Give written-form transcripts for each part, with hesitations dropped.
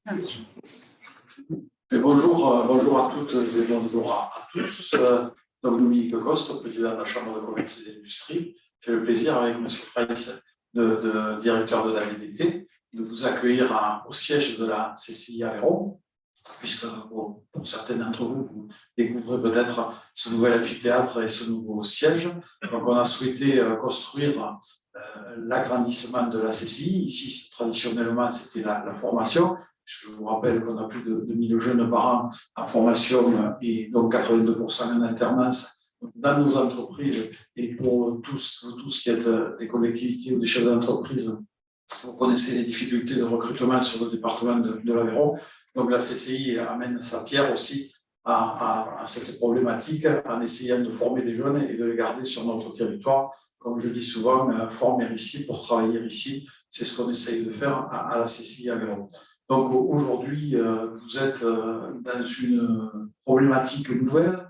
Et bonjour à toutes et bonjour à tous. Donc Dominique Coste, président de la Chambre de commerce et d'industrie. J'ai le plaisir avec M. Price, directeur de la VDT, de vous accueillir au siège de la CCI Aveyron, puisque pour certains d'entre vous, vous découvrez peut-être ce nouvel amphithéâtre et ce nouveau siège. Donc on a souhaité construire l'agrandissement de la CCI. Ici, traditionnellement, c'était la formation. Je vous rappelle qu'on a plus de 2000 jeunes par an en formation et donc 82% en alternance dans nos entreprises. Et pour tous, vous tous qui êtes des collectivités ou des chefs d'entreprise, vous connaissez les difficultés de recrutement sur le département de l'Aveyron. Donc la CCI amène sa pierre aussi à cette problématique en essayant de former des jeunes et de les garder sur notre territoire. Comme je dis souvent, former ici pour travailler ici, c'est ce qu'on essaye de faire à la CCI Aveyron. Donc aujourd'hui, vous êtes dans une problématique nouvelle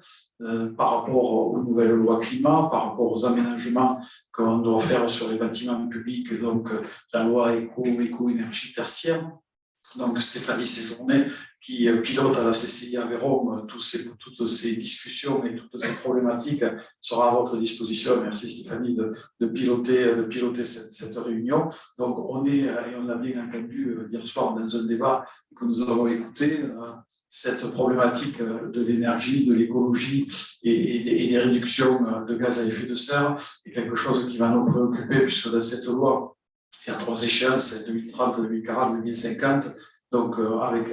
par rapport aux nouvelles lois climat, par rapport aux aménagements qu'on doit faire sur les bâtiments publics, donc la loi éco-énergie tertiaire. Donc Stéphanie Séjourné, qui pilote à la CCI Aveyron toutes ces discussions et toutes ces problématiques, sera à votre disposition. Merci Stéphanie de piloter cette réunion. Donc on est, et on l'a bien entendu hier soir dans un débat que nous avons écouté, cette problématique de l'énergie, de l'écologie et des réductions de gaz à effet de serre est quelque chose qui va nous préoccuper, puisque dans cette loi, il y a 3 échéances, 2030, 2040, 2050, donc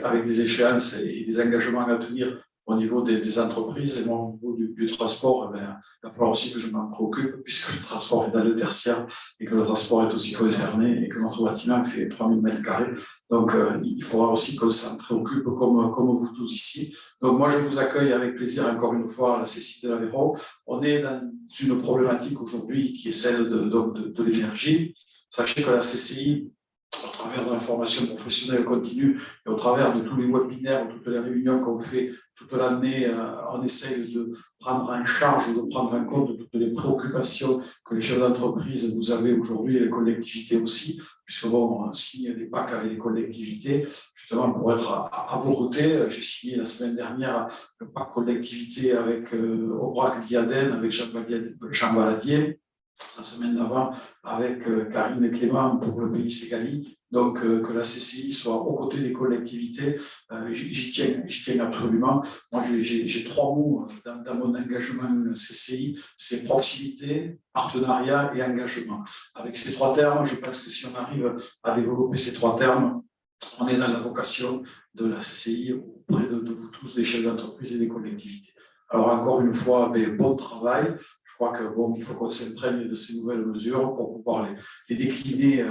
avec des échéances et des engagements à tenir au niveau des entreprises. Et moi, au niveau du transport, il va falloir aussi que je m'en préoccupe, puisque le transport est dans le tertiaire et que le transport est aussi concerné et que notre bâtiment fait 3000 mètres carrés. Donc, il faudra aussi qu'on s'en préoccupe comme vous tous ici. Donc, moi, je vous accueille avec plaisir encore une fois à la CCI de l'Aveyron. On est dans une problématique aujourd'hui qui est celle de l'énergie. Sachez que la CCI, au travers de la formation professionnelle continue et au travers de tous les webinaires, toutes les réunions qu'on fait toute l'année, on essaye de prendre en charge ou de prendre en compte toutes les préoccupations que les chefs d'entreprise vous avez aujourd'hui et les collectivités aussi, puisque bon, on signe des pactes avec les collectivités, justement pour être à vos côtés. J'ai signé la semaine dernière le pacte collectivité avec Aubrac Viaden, avec Jean Valadier, la semaine d'avant avec Karine et Clément pour le pays Ségali. Donc, que la CCI soit aux côtés des collectivités, j'y tiens absolument. Moi, j'ai 3 mots dans mon engagement CCI, c'est proximité, partenariat et engagement. Avec ces 3 termes, je pense que si on arrive à développer ces 3 termes, on est dans la vocation de la CCI auprès de vous tous, des chefs d'entreprise et des collectivités. Alors, encore une fois, bon travail. Je crois que il faut qu'on s'imprègne de ces nouvelles mesures pour pouvoir les décliner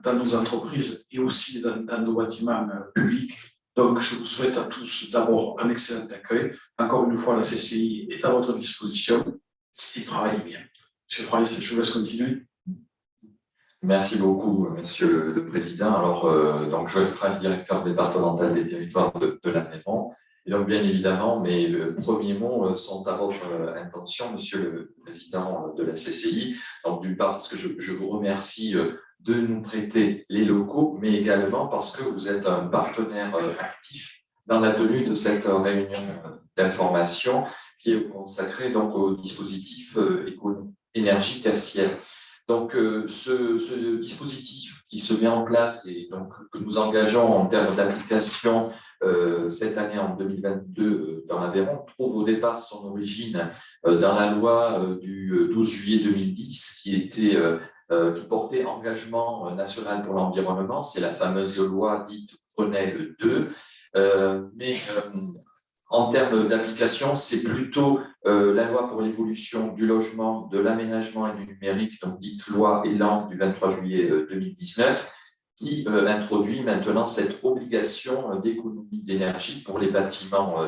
dans nos entreprises et aussi dans nos bâtiments publics. Donc, je vous souhaite à tous d'abord un excellent accueil. Encore une fois, la CCI est à votre disposition et travaillez bien. Monsieur Price, je vous laisse continuer. Merci beaucoup, Monsieur le Président. Alors, donc Joël Price, directeur départemental des territoires de l'Aveyron. Et donc, bien évidemment, mes premiers mots sont à votre intention, Monsieur le Président de la CCI. Donc, d'une part, parce que je vous remercie de nous prêter les locaux, mais également parce que vous êtes un partenaire actif dans la tenue de cette réunion d'information qui est consacrée donc au dispositif énergie tertiaire. Donc, ce dispositif qui se met en place et donc que nous engageons en termes d'application cette année en 2022 dans l'Aveyron trouve au départ son origine dans la loi du 12 juillet 2010 qui portait engagement national pour l'environnement. C'est la fameuse loi dite Grenelle 2. En termes d'application, c'est plutôt la loi pour l'évolution du logement, de l'aménagement et du numérique, donc dite loi Elan du 23 juillet 2019, qui introduit maintenant cette obligation d'économie d'énergie pour les bâtiments,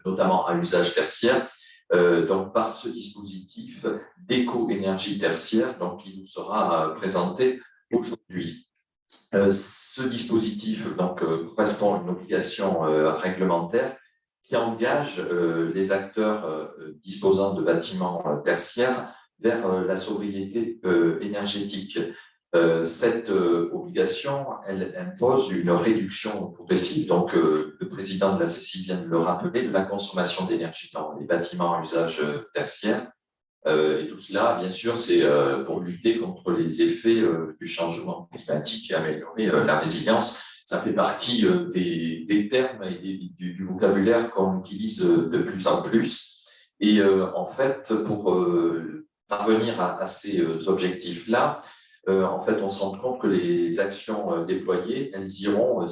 notamment à usage tertiaire, donc par ce dispositif d'éco-énergie tertiaire, donc qui nous sera présenté aujourd'hui. Ce dispositif donc correspond à une obligation réglementaire qui engage les acteurs disposant de bâtiments tertiaires vers la sobriété énergétique. Cette obligation, elle impose une réduction progressive. Donc, le président de la CCI vient de le rappeler, de la consommation d'énergie dans les bâtiments à usage tertiaire. Et tout cela, bien sûr, c'est pour lutter contre les effets du changement climatique et améliorer la résilience. Ça fait partie des termes et du vocabulaire qu'on utilise de plus en plus. Et en fait, pour parvenir à ces objectifs-là, en fait, on se rend compte que les actions déployées, elles iront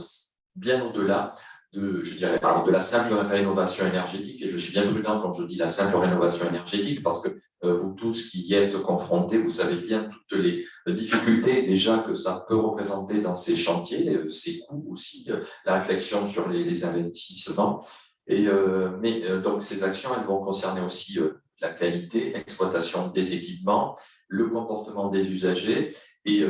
bien au-delà je dirais, de la simple rénovation énergétique. Et je suis bien prudent quand je dis la simple rénovation énergétique, parce que vous tous qui y êtes confrontés, vous savez bien toutes les difficultés déjà que ça peut représenter dans ces chantiers, ces coûts aussi, la réflexion sur les investissements. Donc, ces actions, elles vont concerner aussi la qualité, l'exploitation des équipements, le comportement des usagers. Et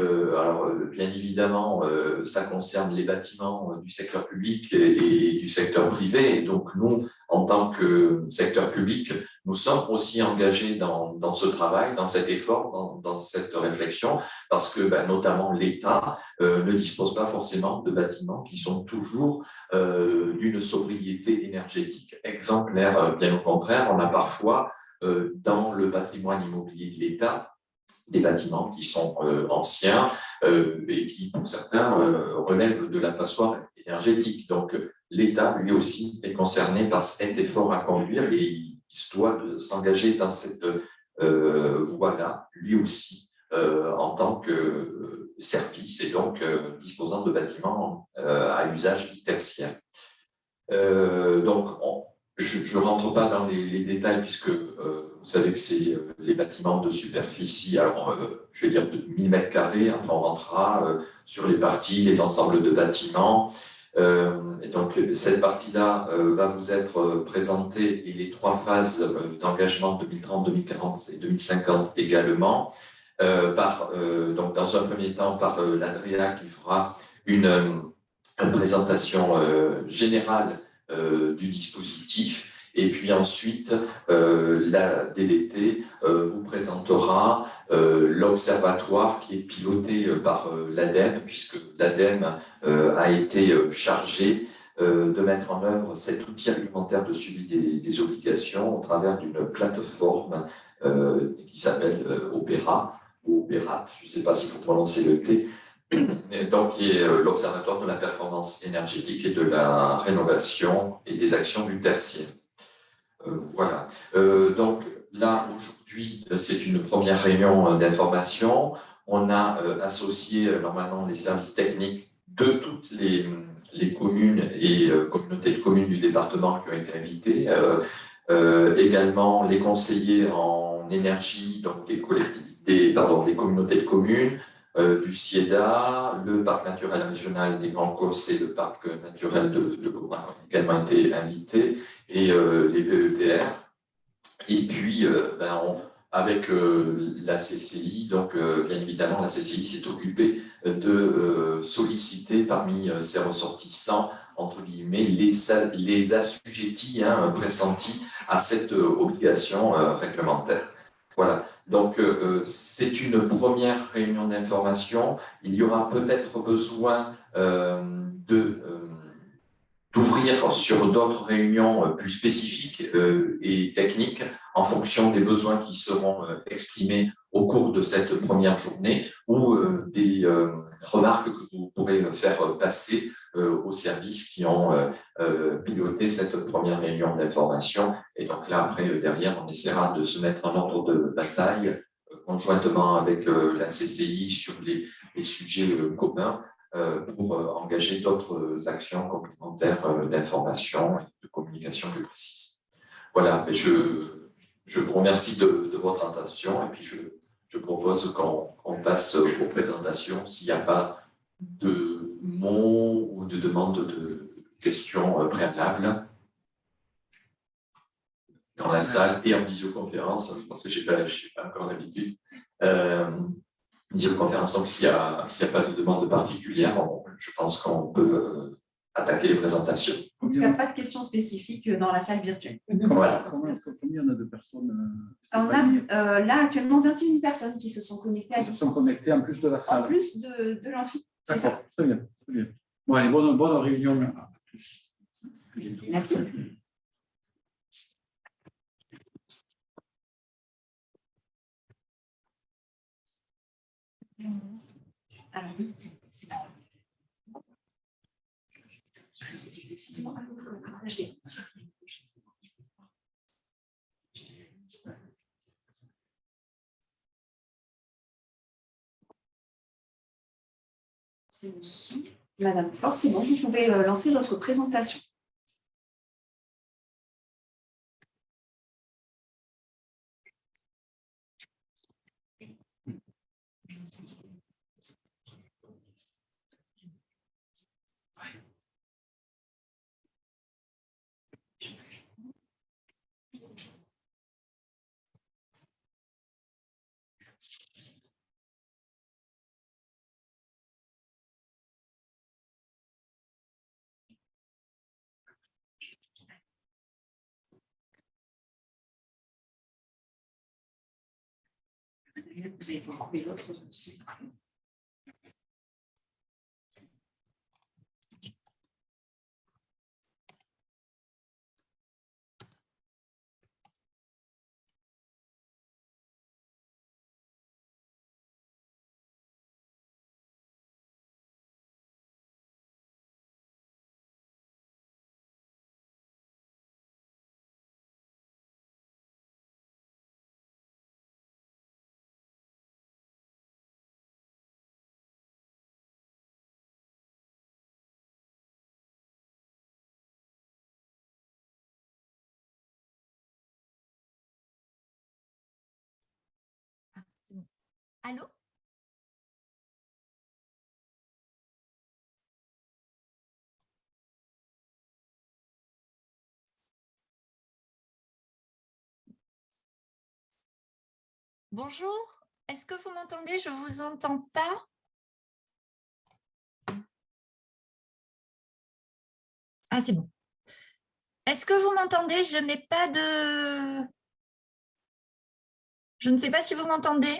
bien évidemment, ça concerne les bâtiments du secteur public et du secteur privé. Et donc, nous, en tant que secteur public, nous sommes aussi engagés dans ce travail, dans cet effort, dans cette réflexion, parce que notamment l'État ne dispose pas forcément de bâtiments qui sont toujours d'une sobriété énergétique exemplaire. Bien au contraire, on a parfois dans le patrimoine immobilier de l'État des bâtiments qui sont anciens et qui, pour certains, relèvent de la passoire énergétique. Donc, l'État, lui aussi, est concerné par cet effort à conduire et il se doit de s'engager dans cette voie-là, lui aussi, en tant que service et donc disposant de bâtiments à usage dit tertiaire. Donc, je ne rentre pas dans les détails puisque vous savez que c'est les bâtiments de superficie, alors je vais dire de 1000 mètres carrés, après on rentrera sur les parties, les ensembles de bâtiments. Et donc, cette partie-là va vous être présentée et les 3 phases d'engagement 2030, 2040 et 2050 également, donc dans un premier temps par l'ADREA qui fera une présentation générale du dispositif. Et puis ensuite, la DDT vous présentera l'observatoire qui est piloté par l'ADEME, puisque l'ADEME a été chargé de mettre en œuvre cet outil réglementaire de suivi des obligations au travers d'une plateforme qui s'appelle Opéra, ou Opérat, je ne sais pas s'il faut prononcer le T, donc qui est l'Observatoire de la performance énergétique et de la rénovation et des actions du tertiaire. Voilà. Donc là, aujourd'hui, c'est une première réunion d'information. On a associé normalement les services techniques de toutes les communes et communautés de communes du département qui ont été invités. Également les conseillers en énergie, donc des communautés de communes, du CIEDA, le parc naturel régional des Grands Causses et le parc naturel de Gaurin ont également été invités, et les PETR. Et puis, avec la CCI, donc bien évidemment, la CCI s'est occupée de solliciter parmi ses ressortissants, entre guillemets, les assujettis pressentis à cette obligation réglementaire. Voilà. Donc, c'est une première réunion d'information. Il y aura peut-être besoin d'ouvrir sur d'autres réunions plus spécifiques et techniques en fonction des besoins qui seront exprimés au cours de cette première journée ou des remarques que vous pourrez faire passer aux services qui ont piloté cette première réunion d'information. Et donc là, après, derrière, on essaiera de se mettre en ordre de bataille conjointement avec la CCI sur les sujets communs pour engager d'autres actions complémentaires d'information et de communication plus précises. Voilà, mais je vous remercie de votre attention et puis je propose qu'on passe aux présentations s'il n'y a pas de mots ou de demandes de questions préalables dans la salle et en visioconférence, parce que je n'ai pas encore l'habitude. Visioconférence, donc s'il n'y a pas de demande particulière, je pense qu'on peut attaquer les présentations. En tout cas, pas de questions spécifiques dans la salle virtuelle. Voilà. Combien on a de personnes On a là actuellement 21 personnes qui se sont connectées à qui sont distance. connectées en plus de la En salle. plus de l'amphi. C'est ça. D'accord, très bien, très bien. Bon, allez, bonne réunion à tous. Merci. Alors, c'est bon. C'est bon. Madame Faure, c'est bon, vous pouvez lancer votre présentation. Vous allez pouvoir couper l'autre aussi. C'est bon. Allô? Bonjour, est-ce que vous m'entendez? Je ne vous entends pas. Ah, c'est bon. Est-ce que vous m'entendez? Je n'ai pas de... Je ne sais pas si vous m'entendez.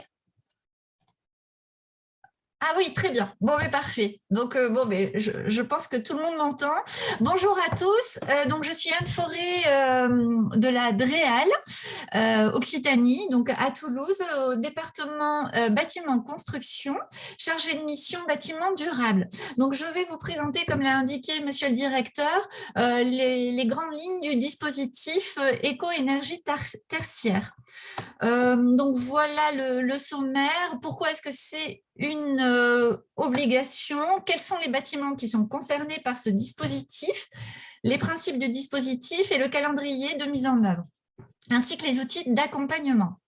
Ah oui, très bien. Bon, mais parfait. Donc, bon, mais je pense que tout le monde m'entend. Bonjour à tous. Donc, je suis Anne Forêt de la DREAL, Occitanie, donc à Toulouse, au département bâtiment construction, chargée de mission bâtiment durable. Donc, je vais vous présenter, comme l'a indiqué Monsieur le directeur, les grandes lignes du dispositif éco-énergie tertiaire. Donc voilà le sommaire. Pourquoi est-ce que c'est une obligation? Quels sont les bâtiments qui sont concernés par ce dispositif? Les principes du dispositif et le calendrier de mise en œuvre, ainsi que les outils d'accompagnement.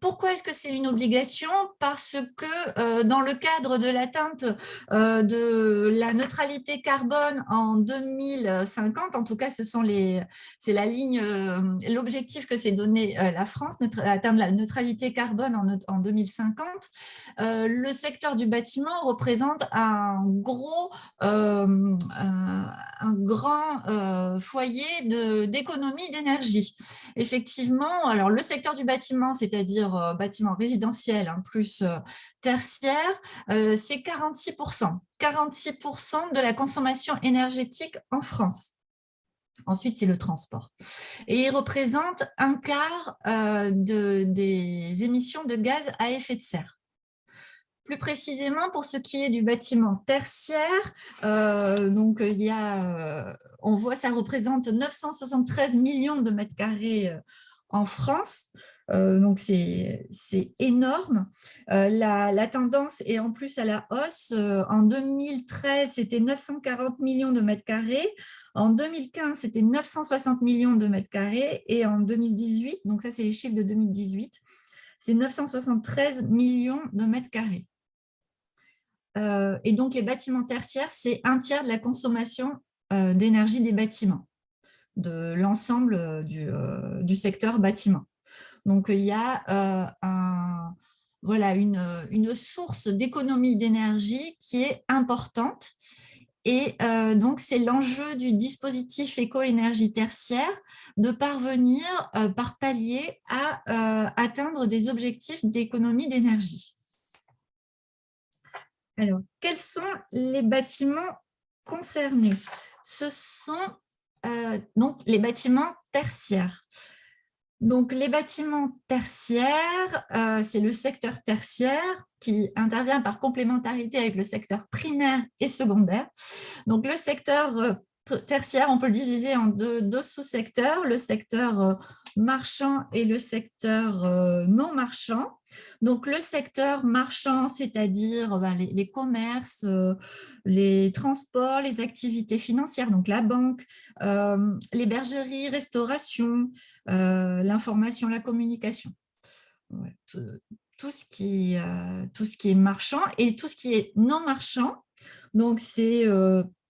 Pourquoi est-ce que c'est une obligation? Parce que dans le cadre de l'atteinte de la neutralité carbone en 2050, en tout cas, c'est la ligne, l'objectif que s'est donné la France, atteindre la neutralité carbone en 2050, le secteur du bâtiment représente un grand foyer d'économie d'énergie. Effectivement, alors le secteur du bâtiment, c'est-à-dire bâtiment résidentiel plus tertiaire, c'est 46%. 46% de la consommation énergétique en France. Ensuite, c'est le transport. Et il représente un quart des émissions de gaz à effet de serre. Plus précisément, pour ce qui est du bâtiment tertiaire, donc il y a, on voit ça représente 973 millions de mètres carrés en France, donc c'est énorme. La tendance est en plus à la hausse. En 2013, c'était 940 millions de mètres carrés. En 2015, c'était 960 millions de mètres carrés. Et en 2018, donc ça c'est les chiffres de 2018, c'est 973 millions de mètres carrés. Et donc, les bâtiments tertiaires, c'est un tiers de la consommation d'énergie des bâtiments, de l'ensemble du secteur bâtiment. Donc, il y a une source d'économie d'énergie qui est importante. Et donc, c'est l'enjeu du dispositif éco-énergie tertiaire de parvenir par palier à atteindre des objectifs d'économie d'énergie. Alors, quels sont les bâtiments concernés? Ce sont donc les bâtiments tertiaires. Donc, les bâtiments tertiaires, c'est le secteur tertiaire qui intervient par complémentarité avec le secteur primaire et secondaire. Donc, le secteur tertiaire, on peut le diviser en deux sous-secteurs, le secteur marchand et le secteur non marchand. Donc, le secteur marchand, c'est-à-dire les commerces, les transports, les activités financières, donc la banque, les bergeries, restauration, l'information, la communication. Ouais, tout ce qui est marchand et tout ce qui est non marchand. Donc, c'est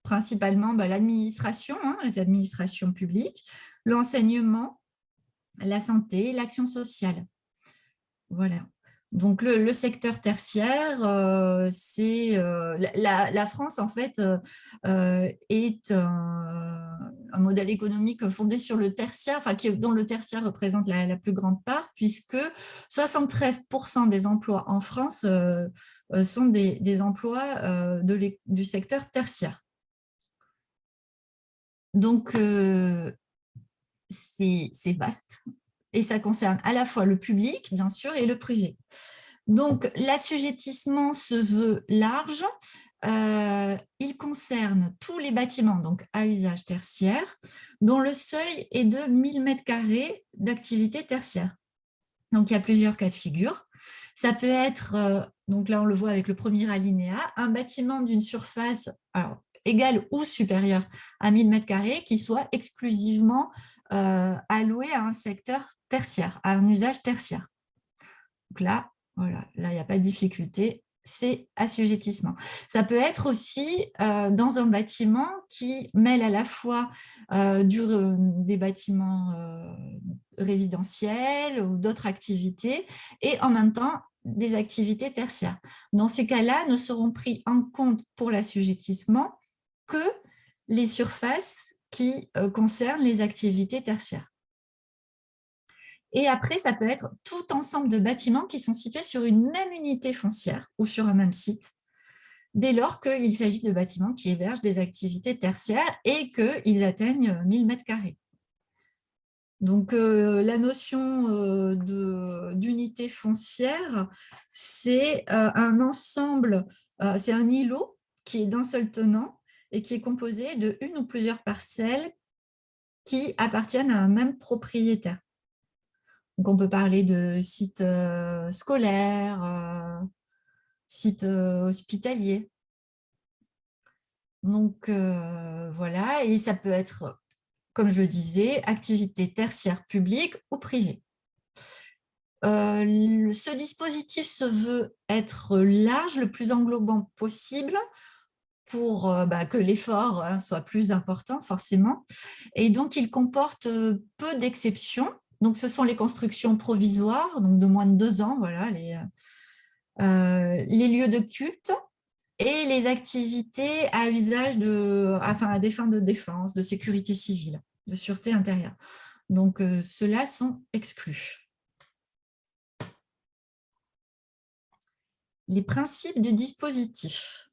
principalement l'administration, les administrations publiques, l'enseignement, la santé, l'action sociale. Voilà. Donc, le secteur tertiaire, c'est la France, en fait, est un modèle économique fondé sur le tertiaire, dont le tertiaire représente la plus grande part, puisque 73% des emplois en France sont des emplois du secteur tertiaire. Donc, c'est vaste. Et ça concerne à la fois le public, bien sûr, et le privé. Donc, l'assujettissement se veut large. Il concerne tous les bâtiments donc, à usage tertiaire, dont le seuil est de 1000 m² d'activité tertiaire. Donc, il y a plusieurs cas de figure. Ça peut être, donc là, on le voit avec le premier alinéa, un bâtiment d'une surface égale ou supérieure à 1000 m² qui soit exclusivement alloué à un secteur tertiaire, à un usage tertiaire. Donc là, voilà, là, il n'y a pas de difficulté, c'est assujettissement. Ça peut être aussi dans un bâtiment qui mêle à la fois des bâtiments résidentiels ou d'autres activités et en même temps des activités tertiaires. Dans ces cas-là, ne seront pris en compte pour l'assujettissement que les surfaces qui concernent les activités tertiaires. Et après, ça peut être tout ensemble de bâtiments qui sont situés sur une même unité foncière ou sur un même site, dès lors qu'il s'agit de bâtiments qui hébergent des activités tertiaires et qu'ils atteignent 1000 m². Donc, la notion d'unité foncière, c'est un ensemble, c'est un îlot qui est d'un seul tenant et qui est composé de une ou plusieurs parcelles qui appartiennent à un même propriétaire. Donc, on peut parler de sites scolaires, sites hospitaliers. Donc, voilà, et ça peut être, comme je le disais, activité tertiaire publique ou privée. Ce dispositif se veut être large, le plus englobant possible, pour que l'effort soit plus important, forcément. Et donc, il comporte peu d'exceptions. Donc, ce sont les constructions provisoires, donc de moins de 2 ans, voilà, les lieux de culte et les activités à usage à des fins de défense, de sécurité civile, de sûreté intérieure. Donc, ceux-là sont exclus. Les principes du dispositif.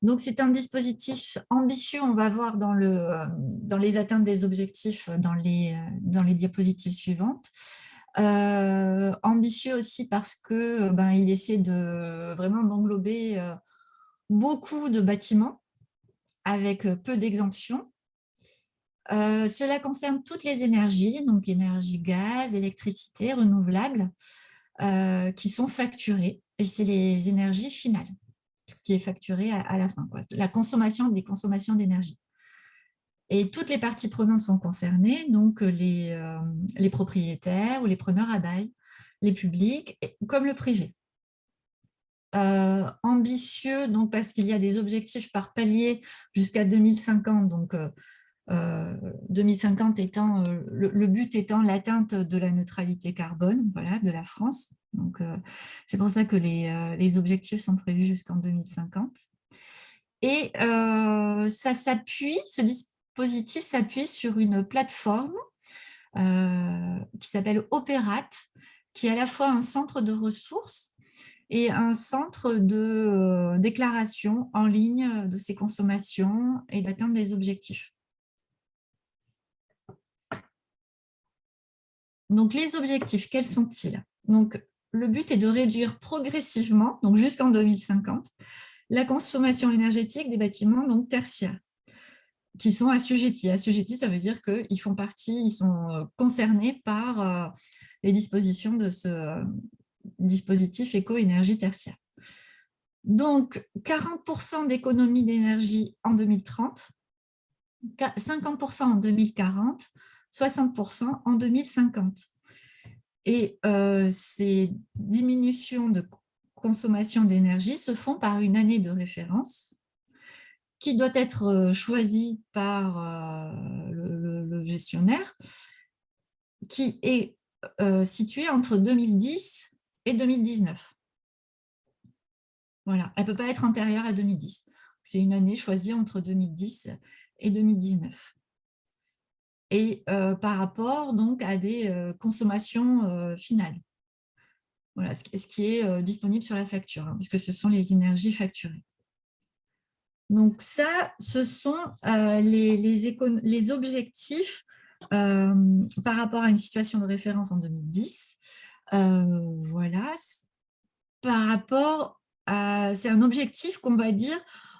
Donc, c'est un dispositif ambitieux, on va voir dans les atteintes des objectifs dans les diapositives suivantes. Ambitieux aussi parce que il essaie vraiment d'englober beaucoup de bâtiments avec peu d'exemptions. Cela concerne toutes les énergies, donc énergie, gaz, électricité, renouvelables, qui sont facturées, et c'est les énergies finales qui est facturée à la fin, quoi. La consommation des consommations d'énergie. Et toutes les parties prenantes sont concernées, donc les propriétaires ou les preneurs à bail, les publics, comme le privé. Ambitieux, donc parce qu'il y a des objectifs par palier jusqu'à 2050, donc 2050 étant, le but étant l'atteinte de la neutralité carbone, voilà, de la France. Donc, c'est pour ça que les objectifs sont prévus jusqu'en 2050. Et ce dispositif s'appuie sur une plateforme qui s'appelle Opérat, qui est à la fois un centre de ressources et un centre de déclaration en ligne de ses consommations et d'atteinte des objectifs. Donc, les objectifs, quels sont-ils? Donc, le but est de réduire progressivement, donc jusqu'en 2050, la consommation énergétique des bâtiments donc tertiaires qui sont assujettis. Assujettis, ça veut dire qu'ils font partie, ils sont concernés par les dispositions de ce dispositif éco-énergie tertiaire. Donc, 40% d'économie d'énergie en 2030, 50% en 2040, 60% en 2050. Et ces diminutions de consommation d'énergie se font par une année de référence qui doit être choisie par le gestionnaire, qui est située entre 2010 et 2019. Voilà, elle ne peut pas être antérieure à 2010. C'est une année choisie entre 2010 et 2019. Et par rapport donc à des consommations finales. Voilà, ce qui est disponible sur la facture, hein, puisque ce sont les énergies facturées. Donc ça, ce sont les objectifs par rapport à une situation de référence en 2010. Voilà, par rapport à... C'est un objectif qu'on va dire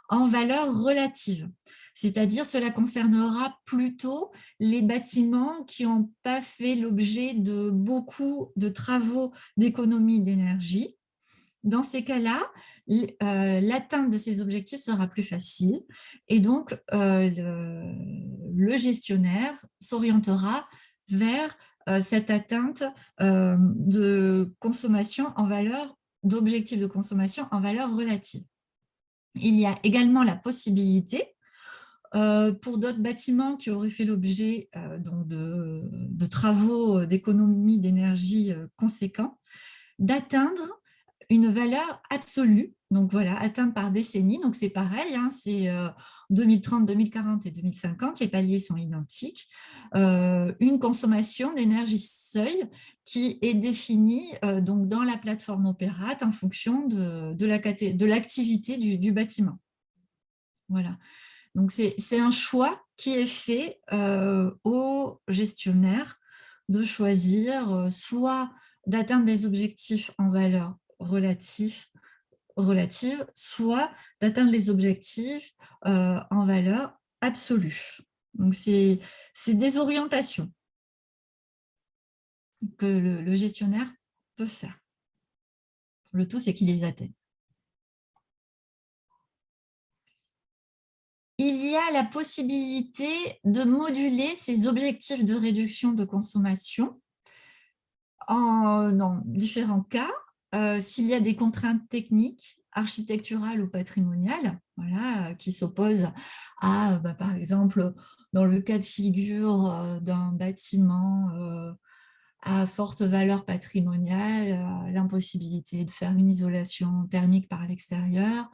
en valeur relative. C'est-à-dire cela concernera plutôt les bâtiments qui n'ont pas fait l'objet de beaucoup de travaux d'économie d'énergie. Dans ces cas-là, l'atteinte de ces objectifs sera plus facile et donc le gestionnaire s'orientera vers cette atteinte de consommation en valeur, d'objectifs de consommation en valeur relative. Il y a également la possibilité pour d'autres bâtiments qui auraient fait l'objet de travaux d'économie d'énergie conséquents, d'atteindre une valeur absolue, donc voilà, atteinte par décennie, donc c'est pareil, hein, c'est 2030, 2040 et 2050, les paliers sont identiques, une consommation d'énergie seuil qui est définie donc dans la plateforme Opérat en fonction de l'activité du bâtiment. Voilà, donc c'est un choix qui est fait au gestionnaire de choisir soit d'atteindre des objectifs en valeur relative, soit d'atteindre les objectifs en valeur absolue. Donc, c'est des orientations que le gestionnaire peut faire. Le tout, c'est qu'il les atteigne. Il y a la possibilité de moduler ces objectifs de réduction de consommation dans différents cas. S'il y a des contraintes techniques, architecturales ou patrimoniales, voilà, qui s'opposent à, par exemple, dans le cas de figure d'un bâtiment à forte valeur patrimoniale, l'impossibilité de faire une isolation thermique par l'extérieur.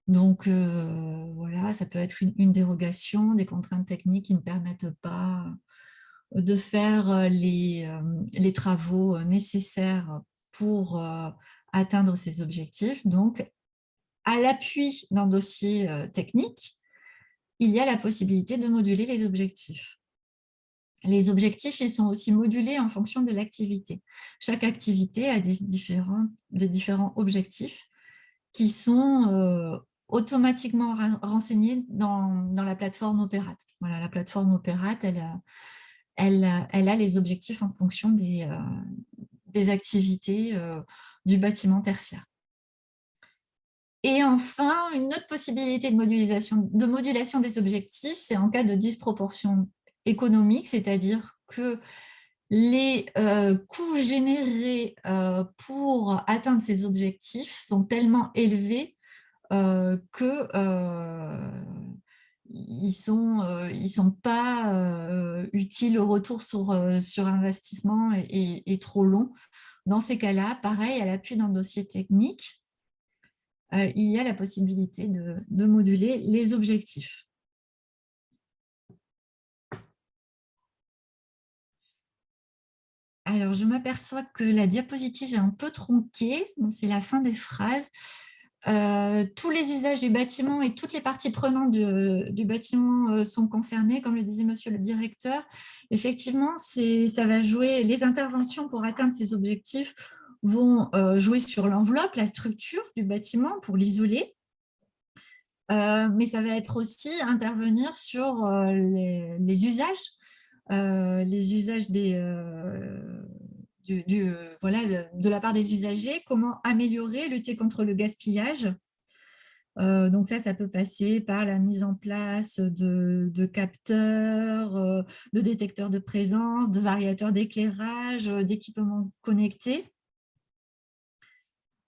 Donc, voilà, ça peut être une dérogation, des contraintes techniques qui ne permettent pas de faire les travaux nécessaires pour atteindre ces objectifs. Donc, à l'appui d'un dossier technique, il y a la possibilité de moduler les objectifs. Les objectifs, ils sont aussi modulés en fonction de l'activité. Chaque activité a des différents objectifs qui sont automatiquement renseignés dans la plateforme Opérat. Voilà, la plateforme Opérat, elle a les objectifs en fonction des activités du bâtiment tertiaire. Et enfin, une autre possibilité de modulation des objectifs, c'est en cas de disproportion économique, c'est-à-dire que les coûts générés pour atteindre ces objectifs sont tellement élevés que ils sont pas utiles au retour sur investissement et trop long. Dans ces cas-là, pareil, à l'appui d'un dossier technique, il y a la possibilité de moduler les objectifs. Alors, je m'aperçois que la diapositive est un peu tronquée. Bon, c'est la fin des phrases. Tous les usages du bâtiment et toutes les parties prenantes du bâtiment sont concernées, comme le disait monsieur le directeur. Effectivement, ça va jouer, les interventions pour atteindre ces objectifs vont jouer sur l'enveloppe, la structure du bâtiment pour l'isoler. Mais ça va être aussi intervenir sur les usages de la part des usagers, comment améliorer, lutter contre le gaspillage. Donc ça peut passer par la mise en place de capteurs, de détecteurs de présence, de variateurs d'éclairage, d'équipements connectés.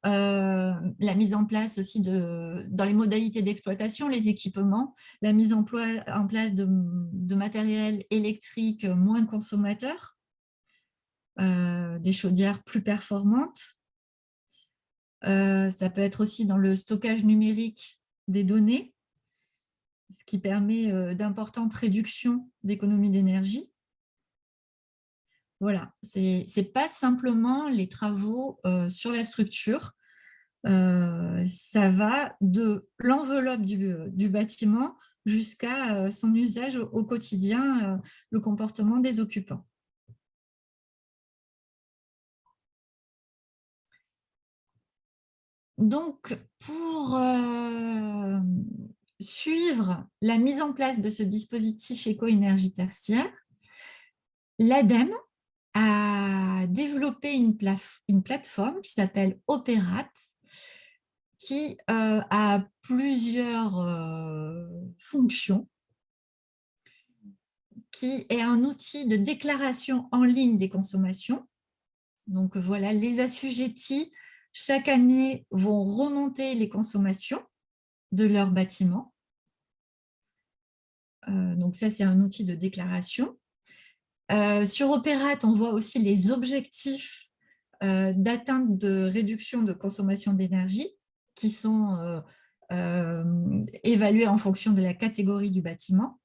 La mise en place aussi dans les modalités d'exploitation, les équipements, la mise en place de matériel électrique moins consommateur, des chaudières plus performantes. Ça peut être aussi dans le stockage numérique des données, ce qui permet d'importantes réductions d'économie d'énergie. Voilà, ce n'est pas simplement les travaux sur la structure, ça va de l'enveloppe du bâtiment jusqu'à son usage au quotidien, le comportement des occupants. Donc, pour suivre la mise en place de ce dispositif éco-énergie tertiaire, l'ADEME a développé une plateforme qui s'appelle Opérat, qui a plusieurs fonctions, qui est un outil de déclaration en ligne des consommations. Donc voilà, les assujettis, chaque année, vont remonter les consommations de leur bâtiment. Donc ça, c'est un outil de déclaration. Sur Opérat, on voit aussi les objectifs d'atteinte de réduction de consommation d'énergie qui sont évalués en fonction de la catégorie du bâtiment.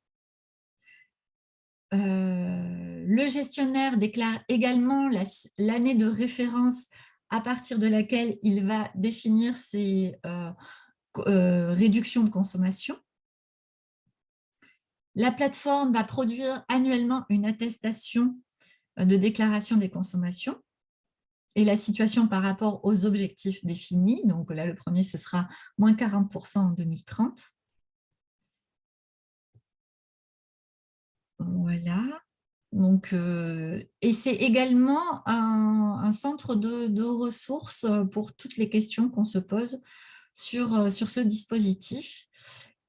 Le gestionnaire déclare également l'année de référence à partir de laquelle il va définir ses réductions de consommation. La plateforme va produire annuellement une attestation de déclaration des consommations et la situation par rapport aux objectifs définis. Donc là, le premier, ce sera moins 40% en 2030. Voilà. Donc, et c'est également un centre de ressources pour toutes les questions qu'on se pose sur ce dispositif.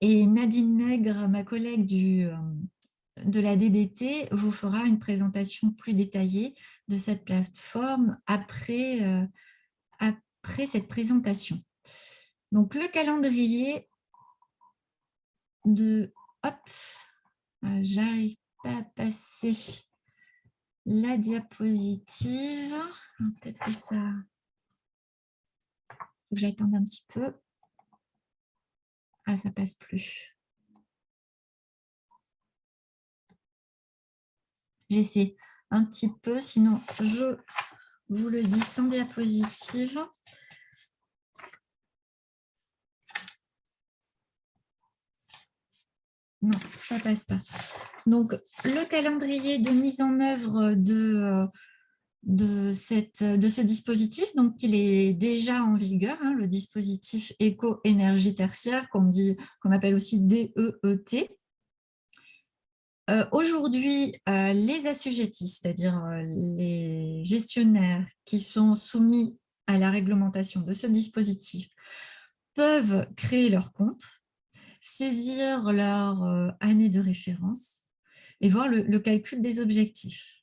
Et Nadine Nègre, ma collègue de la DDT, vous fera une présentation plus détaillée de cette plateforme après cette présentation. Donc, le calendrier de... Hop, j'arrive pas à passer la diapositive. Peut-être que ça... Faut que j'attende un petit peu. Ah, ça passe plus. J'essaie un petit peu, sinon je vous le dis sans diapositive. Non, ça passe pas. Donc, le calendrier de mise en œuvre de ce dispositif, donc il est déjà en vigueur, hein, le dispositif éco-énergie tertiaire, qu'on appelle aussi DEET. Aujourd'hui, les assujettis, c'est-à-dire les gestionnaires qui sont soumis à la réglementation de ce dispositif, peuvent créer leur compte, saisir leur année de référence et voir le calcul des objectifs.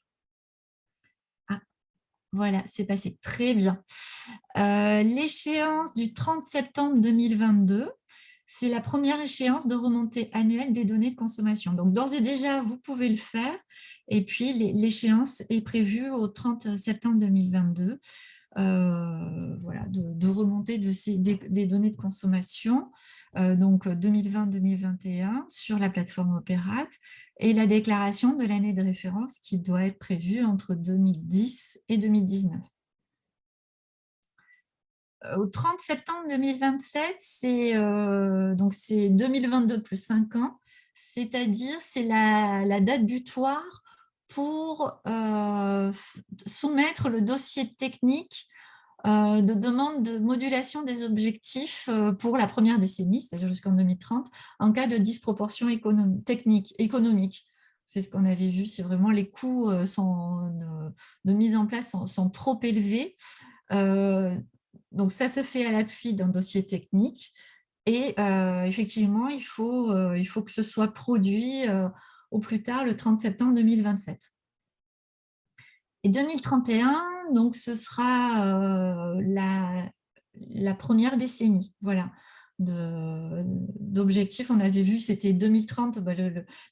Ah, voilà, c'est passé très bien. L'échéance du 30 septembre 2022, c'est la première échéance de remontée annuelle des données de consommation. Donc, d'ores et déjà, vous pouvez le faire. Et puis, l'échéance est prévue au 30 septembre 2022. Voilà, de remontée des données de consommation, donc 2020-2021 sur la plateforme Opérate, et la déclaration de l'année de référence qui doit être prévue entre 2010 et 2019. Au 30 septembre 2027, c'est 2022 plus 5 ans, c'est-à-dire c'est la date butoir pour soumettre le dossier technique de demande de modulation des objectifs pour la première décennie, c'est-à-dire jusqu'en 2030, en cas de disproportion économique. C'est ce qu'on avait vu, si vraiment les coûts de mise en place sont trop élevés. Donc, ça se fait à l'appui d'un dossier technique. Et effectivement, il faut que ce soit produit au plus tard le 30 septembre 2027. Et 2031, donc ce sera la première décennie, voilà, d'objectifs. On avait vu, c'était 2030,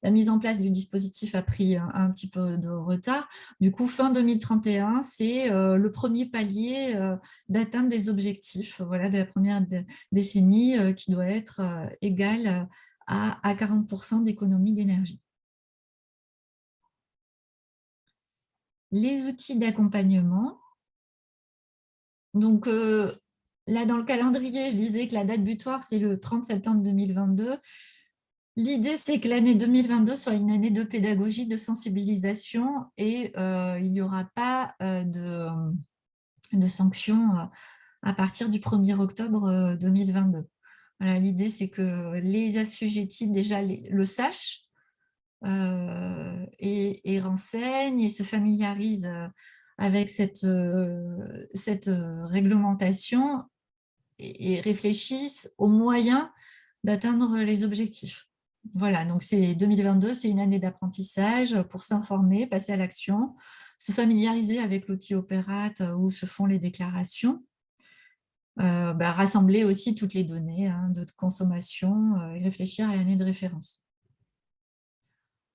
la mise en place du dispositif a pris un petit peu de retard. Du coup, fin 2031, c'est le premier palier d'atteinte des objectifs, voilà, de la première décennie qui doit être égale à 40% d'économie d'énergie. Les outils d'accompagnement. Donc, là, dans le calendrier, je disais que la date butoir, c'est le 30 septembre 2022. L'idée, c'est que l'année 2022 soit une année de pédagogie, de sensibilisation, et il n'y aura pas de sanctions à partir du 1er octobre 2022. Voilà, l'idée, c'est que les assujettis, déjà, le sachent, et renseignent et se familiarisent avec cette réglementation et réfléchissent aux moyens d'atteindre les objectifs. Voilà, donc 2022, c'est une année d'apprentissage pour s'informer, passer à l'action, se familiariser avec l'outil Opérate où se font les déclarations, rassembler aussi toutes les données de consommation et réfléchir à l'année de référence.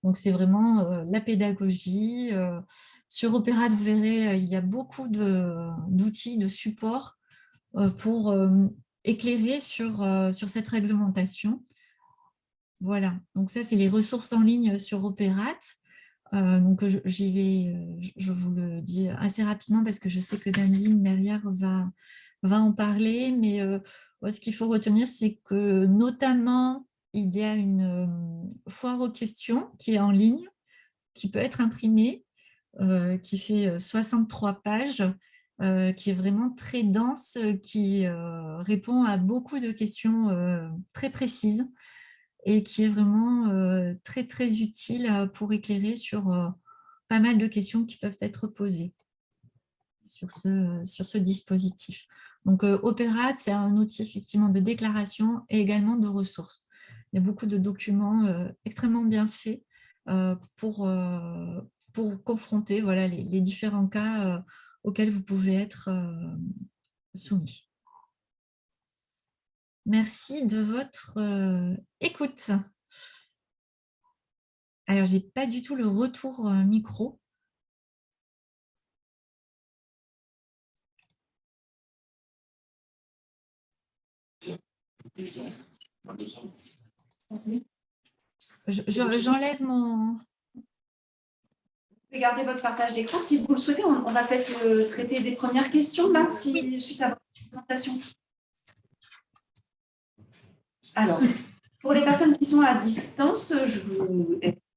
Donc, c'est vraiment la pédagogie. Sur Opérate, vous verrez, il y a beaucoup d'outils, de supports pour éclairer sur cette réglementation. Voilà, donc ça, c'est les ressources en ligne sur Opérate. Donc, j'y vais, je vous le dis assez rapidement parce que je sais que Nadine, derrière, va en parler. Mais ce qu'il faut retenir, c'est que notamment, il y a une foire aux questions qui est en ligne, qui peut être imprimée, qui fait 63 pages, qui est vraiment très dense, qui répond à beaucoup de questions très précises et qui est vraiment très, très utile pour éclairer sur pas mal de questions qui peuvent être posées sur ce dispositif. Donc, Opérate, c'est un outil effectivement de déclaration et également de ressources. Il y a beaucoup de documents extrêmement bien faits pour confronter voilà, les différents cas auxquels vous pouvez être soumis. Merci de votre écoute. Alors, je n'ai pas du tout le retour micro. J'enlève mon... Vous pouvez garder votre partage d'écran si vous le souhaitez. On va peut-être traiter des premières questions là, suite à votre présentation. Alors, pour les personnes qui sont à distance,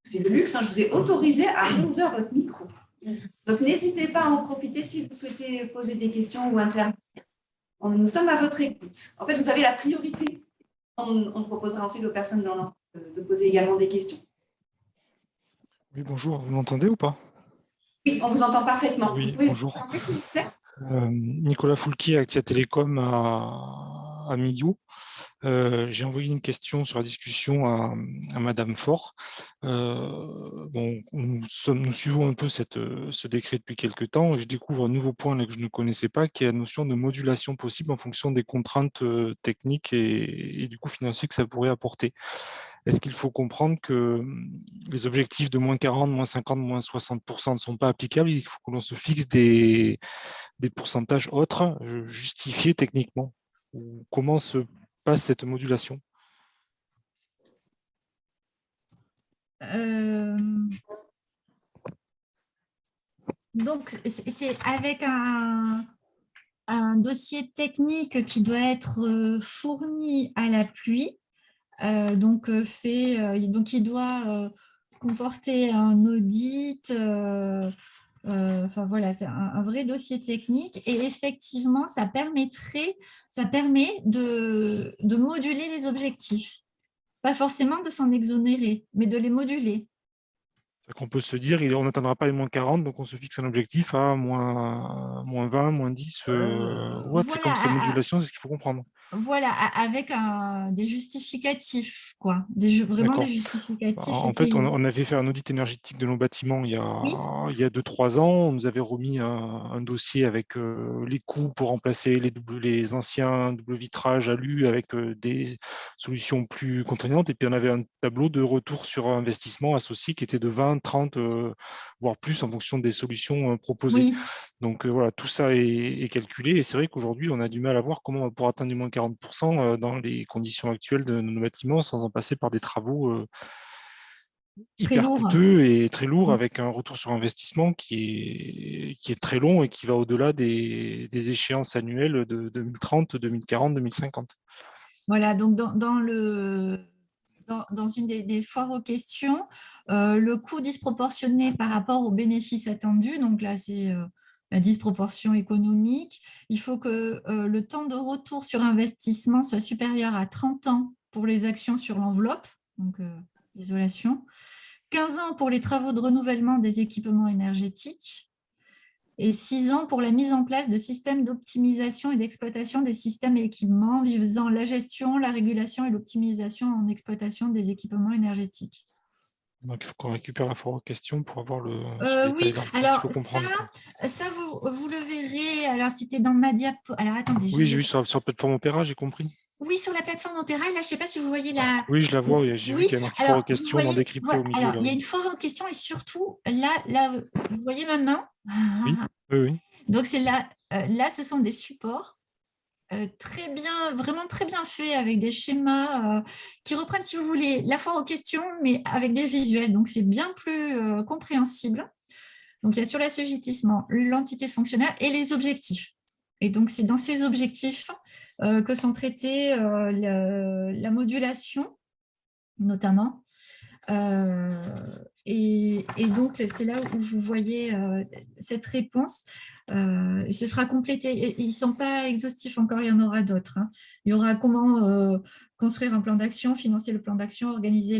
c'est le luxe, je vous ai autorisé à rouvrir votre micro. Donc, n'hésitez pas à en profiter si vous souhaitez poser des questions ou intervenir. Nous sommes à votre écoute. En fait, vous avez la priorité. On proposera ensuite aux personnes dans l'entreprise de poser également des questions. Oui, bonjour, vous m'entendez ou pas? Oui, on vous entend parfaitement. Oui, vous pouvez bonjour. vous présenter, s'il vous plaît. Nicolas Foulquier, Actia Télécom à Millau. J'ai envoyé une question sur la discussion à Madame Faure. Nous suivons un peu ce décret depuis quelques temps. Je découvre un nouveau point là, que je ne connaissais pas, qui est la notion de modulation possible en fonction des contraintes techniques et du coût financier que ça pourrait apporter. Est-ce qu'il faut comprendre que les objectifs de moins 40, moins 50, moins 60% ne sont pas applicables? Il faut que l'on se fixe des pourcentages autres justifiés techniquement. Comment se passe cette modulation? Donc, c'est avec un dossier technique qui doit être fourni à l'appui. Donc, il doit comporter un audit. Enfin voilà, c'est un vrai dossier technique et effectivement, ça permet de moduler les objectifs. Pas forcément de s'en exonérer, mais de les moduler. On peut se dire, on n'atteindra pas les moins 40, donc on se fixe un objectif à moins 20, moins 10 ou autre. C'est comme cette modulation, c'est ce qu'il faut comprendre. Voilà, avec des justificatifs, quoi. Vraiment des justificatifs En fait, étayés. on avait fait un audit énergétique de nos bâtiments il y Oui. a 2-3 ans. On nous avait remis un dossier avec les coûts pour remplacer les anciens double vitrage alu avec des solutions plus contraignantes. Et puis, on avait un tableau de retour sur investissement associé qui était de 20, 30, voire plus en fonction des solutions proposées. Oui. Donc, voilà, tout ça est calculé. Et c'est vrai qu'aujourd'hui, on a du mal à voir comment on va pouvoir atteindre du moins 40% dans les conditions actuelles de nos bâtiments sans en passer par des travaux Très hyper lourd. coûteux et très lourd, avec un retour sur investissement qui est très long et qui va au-delà des échéances annuelles de 2030, 2040, 2050. Voilà, donc dans une des foires aux questions, le coût disproportionné par rapport aux bénéfices attendus, donc là c'est la disproportion économique, il faut que le temps de retour sur investissement soit supérieur à 30 ans pour les actions sur l'enveloppe, donc l'isolation, 15 ans pour les travaux de renouvellement des équipements énergétiques, et 6 ans pour la mise en place de systèmes d'optimisation et d'exploitation des systèmes et équipements visant la gestion, la régulation et l'optimisation en exploitation des équipements énergétiques. Donc, il faut qu'on récupère la foire aux questions pour avoir Oui, ce détail-là. alors faut comprendre. ça vous le verrez. Alors, c'était dans ma diapo. Alors, attendez. Oui, j'ai vu sur la plateforme Opéra, j'ai compris. Oui, sur la plateforme Opéra, là, je ne sais pas si vous voyez la… Oui, je la vois, j'ai vu qu'il y a marqué foire aux questions dans décrypté au milieu. Alors, là. il y a une foire aux questions et surtout, là, vous voyez ma main? Oui, oui. Donc, c'est là, ce sont des supports très bien, vraiment très bien faits avec des schémas qui reprennent, si vous voulez, la foire aux questions, mais avec des visuels. Donc, c'est bien plus compréhensible. Donc, il y a sur l'assujettissement, l'entité fonctionnelle et les objectifs. Et donc, c'est dans ces objectifs que sont traités la modulation, notamment. Et donc, c'est là où vous voyez cette réponse. Ce sera complété. Ils ne sont pas exhaustifs encore, il y en aura d'autres. Il y aura comment construire un plan d'action, financer le plan d'action, organiser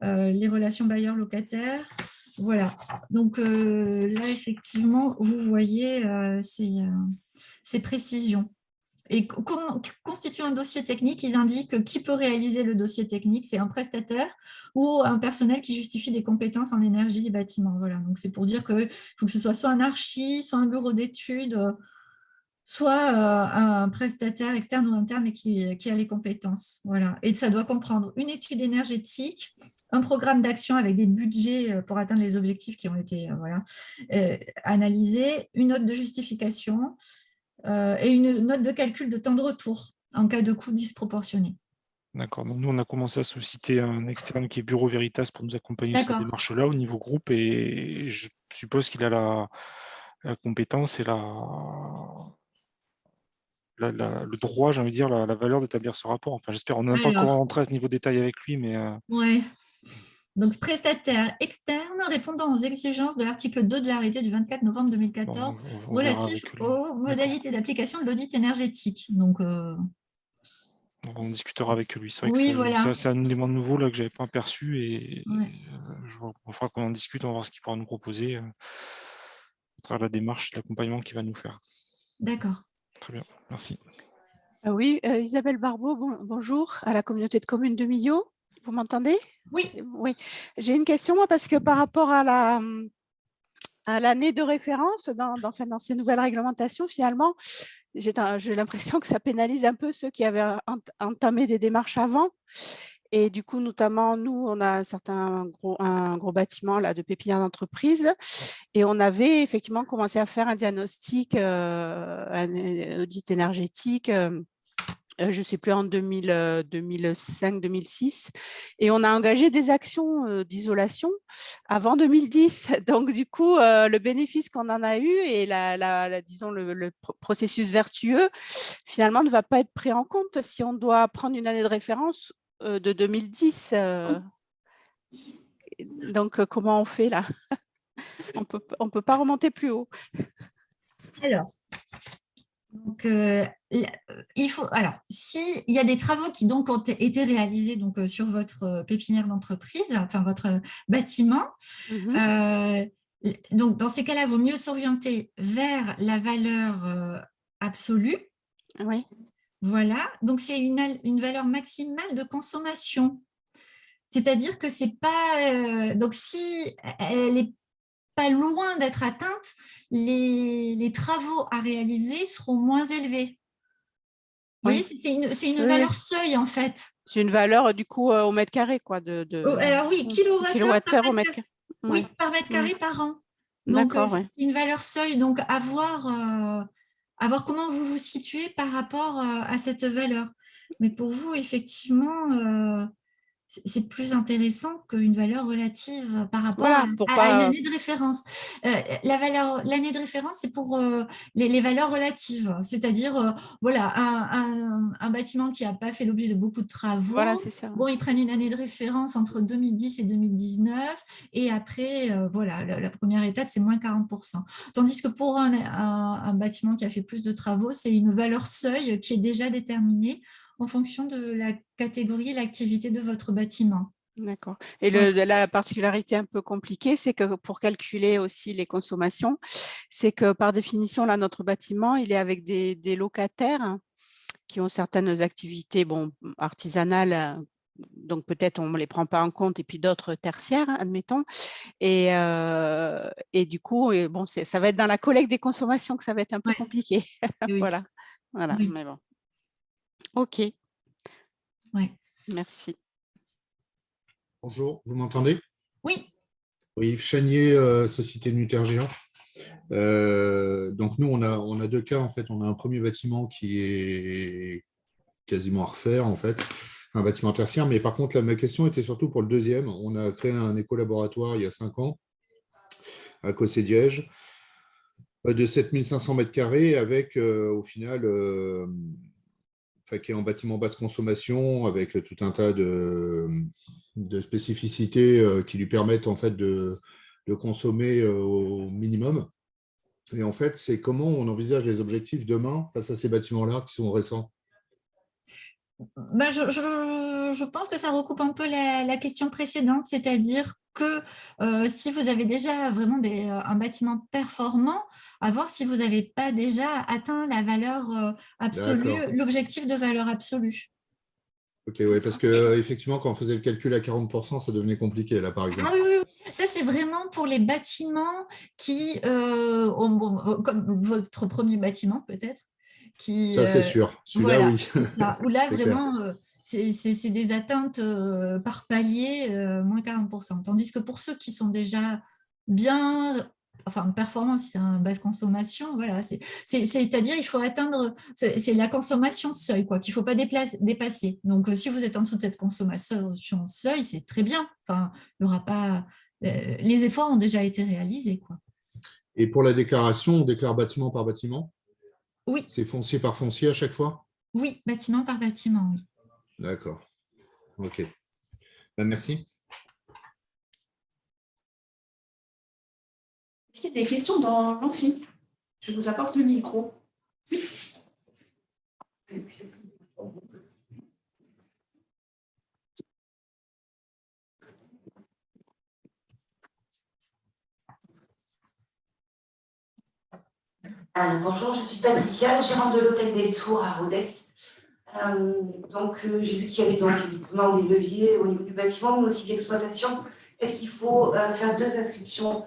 les relations bailleurs-locataires. Voilà. Donc là, effectivement, vous voyez ces précisions. Et comment constitue un dossier technique? Ils indiquent qui peut réaliser le dossier technique. C'est un prestataire ou un personnel qui justifie des compétences en énergie et bâtiment. Voilà. Donc, c'est pour dire qu'il faut que ce soit un archi, soit un bureau d'études, soit un prestataire externe ou interne et qui a les compétences. Voilà. Et ça doit comprendre une étude énergétique, un programme d'action avec des budgets pour atteindre les objectifs qui ont été analysés, une note de justification, et une note de calcul de temps de retour en cas de coût disproportionné. D'accord. Donc, nous, on a commencé à solliciter un externe qui est Bureau Veritas pour nous accompagner sur cette démarche-là au niveau groupe et je suppose qu'il a la compétence et le droit, j'ai envie de dire, la valeur d'établir ce rapport. Enfin, j'espère. On n'a pas encore rentré à ce niveau de détail avec lui, mais… Ouais. Donc, prestataire externe répondant aux exigences de l'article 2 de l'arrêté du 24 novembre 2014 relatif aux modalités d'application de l'audit énergétique. Donc, on discutera avec lui. C'est vrai que c'est un élément nouveau là, que je n'avais pas aperçu et il faudra qu'on en discute, on va voir ce qu'il pourra nous proposer à travers la démarche, l'accompagnement qu'il va nous faire. D'accord. Très bien, merci. Oui, Isabelle Barbeau, bonjour à la communauté de communes de Millau. Vous m'entendez? Oui. Oui. J'ai une question, moi, parce que par rapport à l'année de référence dans ces nouvelles réglementations, finalement, j'ai l'impression que ça pénalise un peu ceux qui avaient entamé des démarches avant. Et du coup, notamment, nous, on a un gros bâtiment là, de pépinière d'entreprise. Et on avait effectivement commencé à faire un diagnostic, un audit énergétique, je ne sais plus, en 2005-2006. Et on a engagé des actions d'isolation avant 2010. Donc, du coup, le bénéfice qu'on en a eu et disons, le processus vertueux, finalement, ne va pas être pris en compte si on doit prendre une année de référence de 2010. Donc, comment on fait là? On peut pas remonter plus haut. Alors, donc, s'il y a des travaux qui donc ont été réalisés donc, sur votre pépinière d'entreprise, enfin votre bâtiment, donc dans ces cas-là, il vaut mieux s'orienter vers la valeur absolue. Oui. Voilà, donc c'est une valeur maximale de consommation. C'est-à-dire que c'est pas… donc si elle est pas loin d'être atteinte, les travaux à réaliser seront moins élevés. Vous voyez, c'est une valeur seuil, en fait. C'est une valeur, du coup, au mètre carré, quoi. Alors oui, kilowattheure au mètre carré. Oui, par mètre carré par an. Donc, D'accord, c'est une valeur seuil. Donc, à voir comment vous vous situez par rapport à cette valeur. Mais pour vous, effectivement, c'est plus intéressant qu'une valeur relative par rapport Voilà, à une année de référence. L'année de référence, c'est pour les valeurs relatives, c'est-à-dire voilà, un bâtiment qui n'a pas fait l'objet de beaucoup de travaux. Voilà, c'est ça. Bon, ils prennent une année de référence entre 2010 et 2019, et après, voilà, la première étape, c'est moins 40%. Tandis que pour un bâtiment qui a fait plus de travaux, c'est une valeur seuil qui est déjà déterminée en fonction de la catégorie et l'activité de votre bâtiment. D'accord. Et la particularité un peu compliquée, c'est que pour calculer aussi les consommations, c'est que par définition, là, notre bâtiment, il est avec des locataires qui ont certaines activités artisanales, donc peut-être on ne les prend pas en compte, et puis d'autres tertiaires, admettons. Et du coup, ça va être dans la collecte des consommations que ça va être un peu compliqué. Oui. Voilà, Oui. mais bon. OK. Ouais. Merci. Bonjour, vous m'entendez? Oui. Oui, Yves Chagnier, Société Nutergia. Donc nous, on a deux cas en fait. On a un premier bâtiment qui est quasiment à refaire en fait, un bâtiment tertiaire. Mais par contre, là, ma question était surtout pour le deuxième. On a créé un éco-laboratoire il y a 5 ans à Cossé-Diège de 7500 mètres carrés avec au final qui est en bâtiment basse consommation avec tout un tas de spécificités qui lui permettent en fait de consommer au minimum. Et en fait, c'est comment on envisage les objectifs demain face à ces bâtiments-là qui sont récents. Je pense que ça recoupe un peu la question précédente, c'est-à-dire que si vous avez déjà vraiment un bâtiment performant, à voir si vous n'avez pas déjà atteint la valeur absolue, l'objectif de valeur absolue. Ok, oui, parce qu'effectivement, quand on faisait le calcul à 40%, ça devenait compliqué, là, par exemple. Ah oui. Ça, c'est vraiment pour les bâtiments qui, comme votre premier bâtiment peut-être, ça, c'est sûr. Celui-là, voilà, oui. ça. Où là, vraiment, c'est des atteintes par palier, moins 40%. Tandis que pour ceux qui sont déjà bien, performants, si c'est un basse consommation, voilà, c'est-à-dire il faut atteindre, c'est la consommation seuil, quoi, qu'il ne faut pas dépasser. Donc, si vous êtes en dessous de cette consommation seuil, c'est très bien. Enfin, il n'y aura pas… les efforts ont déjà été réalisés, quoi. Et pour la déclaration, on déclare bâtiment par bâtiment? Oui. C'est foncier par foncier à chaque fois? Oui, bâtiment par bâtiment, oui. D'accord. OK. Merci. Est-ce qu'il y a des questions dans l'amphi? Je vous apporte le micro. Oui. Bonjour, je suis Patricia, gérante de l'hôtel des Tours à Rodez. J'ai vu qu'il y avait donc évidemment des leviers au niveau du bâtiment, mais aussi de l'exploitation. Est-ce qu'il faut faire deux inscriptions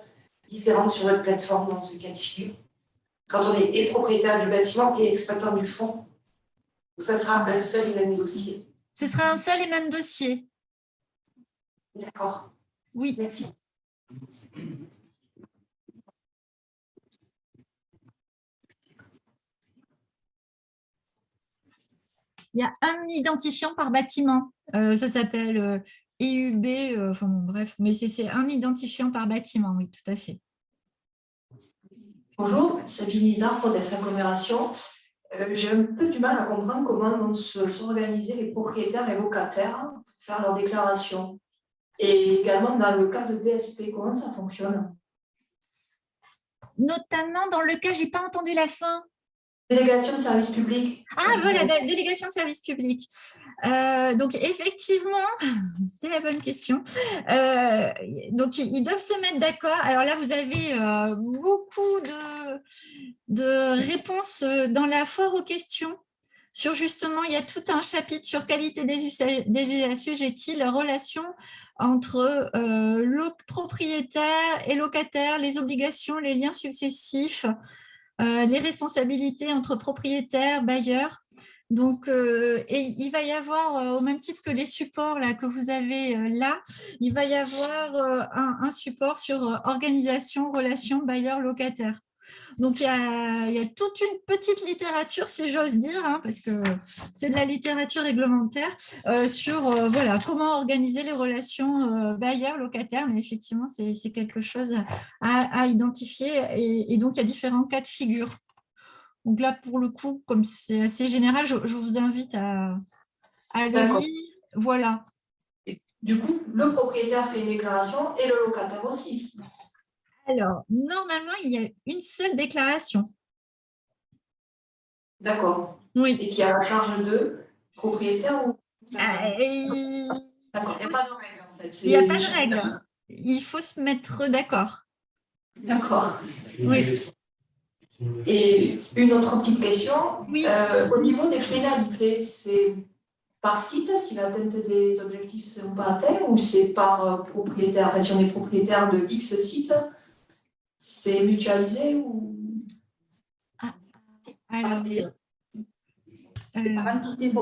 différentes sur votre plateforme dans ce cas de figure? Quand on est et propriétaire du bâtiment et exploitant du fonds, ça sera un seul et même dossier. Ce sera un seul et même dossier. D'accord. Oui. Merci. Il y a un identifiant par bâtiment. Ça s'appelle EUB, enfin bon, bref, mais c'est un identifiant par bâtiment, oui, tout à fait. Bonjour, Sabine Lizard, Rodez Agglomération. J'ai un peu du mal à comprendre comment vont s'organiser les propriétaires et locataires pour faire leur déclaration. Et également dans le cas de DSP, comment ça fonctionne? Notamment dans le cas, je n'ai pas entendu la fin. Délégation de service public. Ah voilà, délégation de service public. Donc effectivement, c'est la bonne question. Donc ils doivent se mettre d'accord. Alors là, vous avez beaucoup de réponses dans la foire aux questions. Sur justement, il y a tout un chapitre sur qualité des assujettis, la relation entre propriétaires et locataires, les obligations, les liens successifs, les responsabilités entre propriétaires, bailleurs. Donc, et il va y avoir, au même titre que les supports là, que vous avez là, il va y avoir un support sur organisation, relations, bailleurs, locataires. Donc, il y a toute une petite littérature, si j'ose dire, hein, parce que c'est de la littérature réglementaire, sur voilà, comment organiser les relations bailleurs-locataires. Mais effectivement, c'est quelque chose à identifier. Et donc, il y a différents cas de figure. Donc là, pour le coup, comme c'est assez général, je vous invite à le lire. Voilà. Et du coup, le propriétaire fait une déclaration et le locataire aussi. Alors, normalement, il y a une seule déclaration. D'accord. Oui. Et qui a la charge de propriétaire ou... D'accord, il n'y a pas de règle en fait. Il n'y a pas de règle. Il faut se mettre d'accord. D'accord. Oui. Et une autre petite question. Oui. Au niveau des pénalités, c'est par site si l'atteinte des objectifs ne sont pas atteints ou c'est par propriétaire? Enfin, si on est propriétaire de X sites, c'est mutualisé ou... Alors,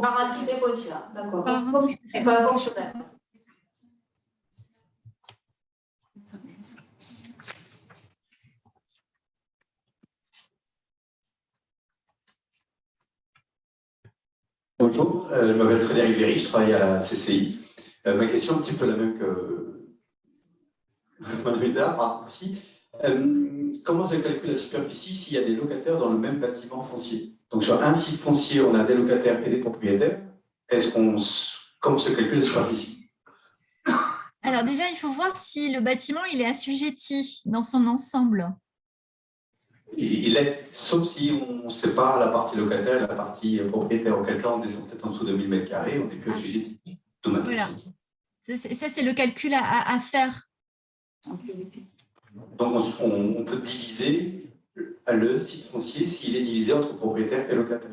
par entité foncière, d'accord. Par Fonctionnaire. Bonjour, je m'appelle Frédéric Berry, je travaille à la CCI. Ma question est un petit peu la même que Mme Hédard, merci. Comment se calcule la superficie s'il y a des locataires dans le même bâtiment foncier? Donc sur un site foncier, on a des locataires et des propriétaires. Comment se calcule la superficie? Alors déjà, il faut voir si le bâtiment il est assujetti dans son ensemble. Il est, sauf si on sépare la partie locataire et la partie propriétaire. Auquel cas, on descend peut-être en dessous de 1000 m², on n'est plus assujetti. Voilà. Ça, c'est le calcul à faire. Donc, on peut diviser le site foncier s'il est divisé entre propriétaire et locataire.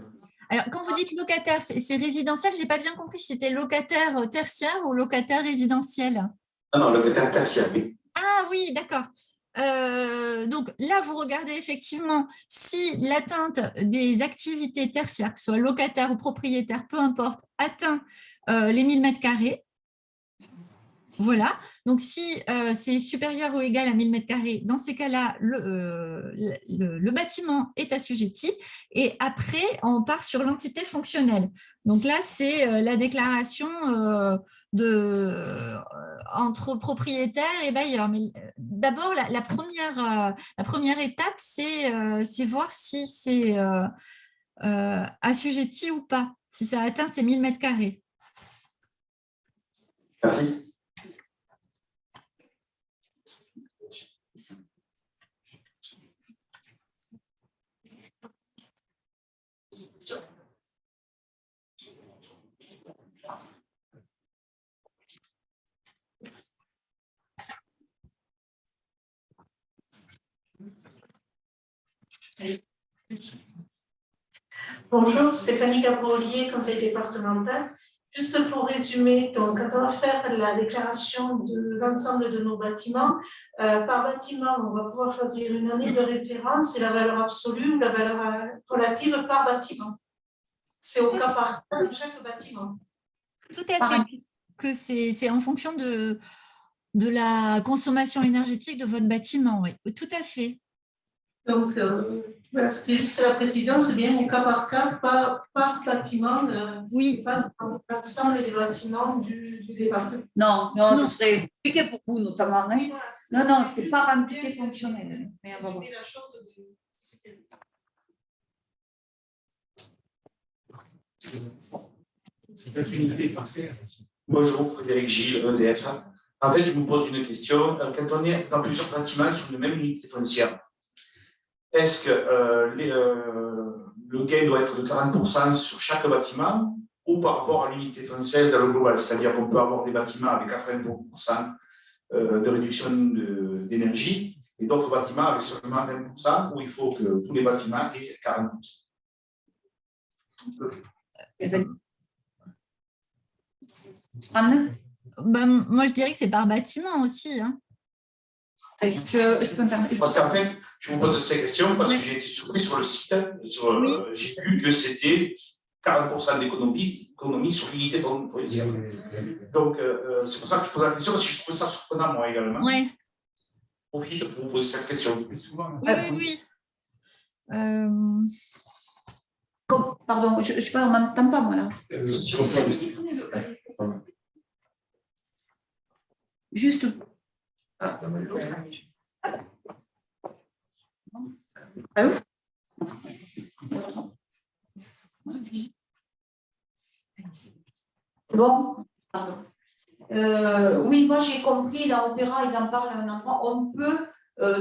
Alors, quand vous dites locataire, c'est résidentiel, je n'ai pas bien compris si c'était locataire tertiaire ou locataire résidentiel. Non, locataire tertiaire, oui. Ah oui, d'accord. Donc là, vous regardez effectivement si l'atteinte des activités tertiaires, que ce soit locataire ou propriétaire, peu importe, atteint les 1000 m². Voilà, donc si c'est supérieur ou égal à 1000 m², dans ces cas-là, le bâtiment est assujetti et après, on part sur l'entité fonctionnelle. Donc là, c'est la déclaration entre propriétaire et bailleur. Mais d'abord, la première étape, c'est voir si c'est assujetti ou pas, si ça atteint ces 1000 m². Merci. Bonjour, Stéphanie Gabrolier, conseil départemental. Juste pour résumer, donc, quand on va faire la déclaration de l'ensemble de nos bâtiments, par bâtiment, on va pouvoir choisir une année de référence et la valeur absolue ou la valeur relative par bâtiment. C'est au cas par cas de chaque bâtiment. Tout à fait. Que c'est en fonction de la consommation énergétique de votre bâtiment, oui. Tout à fait. Donc, voilà, c'était juste la précision, c'est bien au cas, pas par bâtiment, oui. Pas dans l'ensemble des bâtiments du département. Non, ce serait compliqué pour vous notamment. Hein. Non, c'est par entité fonctionnelle. Mais on va voir. Bonjour, Frédéric Gilles, EDF. En fait, je vous pose une question. Quand on est dans plusieurs bâtiments sur une même unité foncière, est-ce que le gain doit être de 40% sur chaque bâtiment ou par rapport à l'unité foncière dans le global? C'est-à-dire qu'on peut avoir des bâtiments avec 80% de réduction d'énergie et d'autres bâtiments avec seulement 20%, où il faut que tous les bâtiments aient 40%. Anne, moi, je dirais que c'est par bâtiment aussi. Hein. Je peux me permettre. Parce qu'en fait, je vous pose ces questions parce que j'ai été surpris sur le site. J'ai vu que c'était 40% d'économie sur l'unité foncière. Donc, c'est pour ça que je pose la question, parce que je trouve ça surprenant, moi également. Oui. Profite pour vous poser cette question. Oui. Pardon, je ne sais pas, on ne m'entend pas, moi, là. Juste. Allô? Bon, oui, moi j'ai compris, là on verra, ils en parlent à un endroit, on peut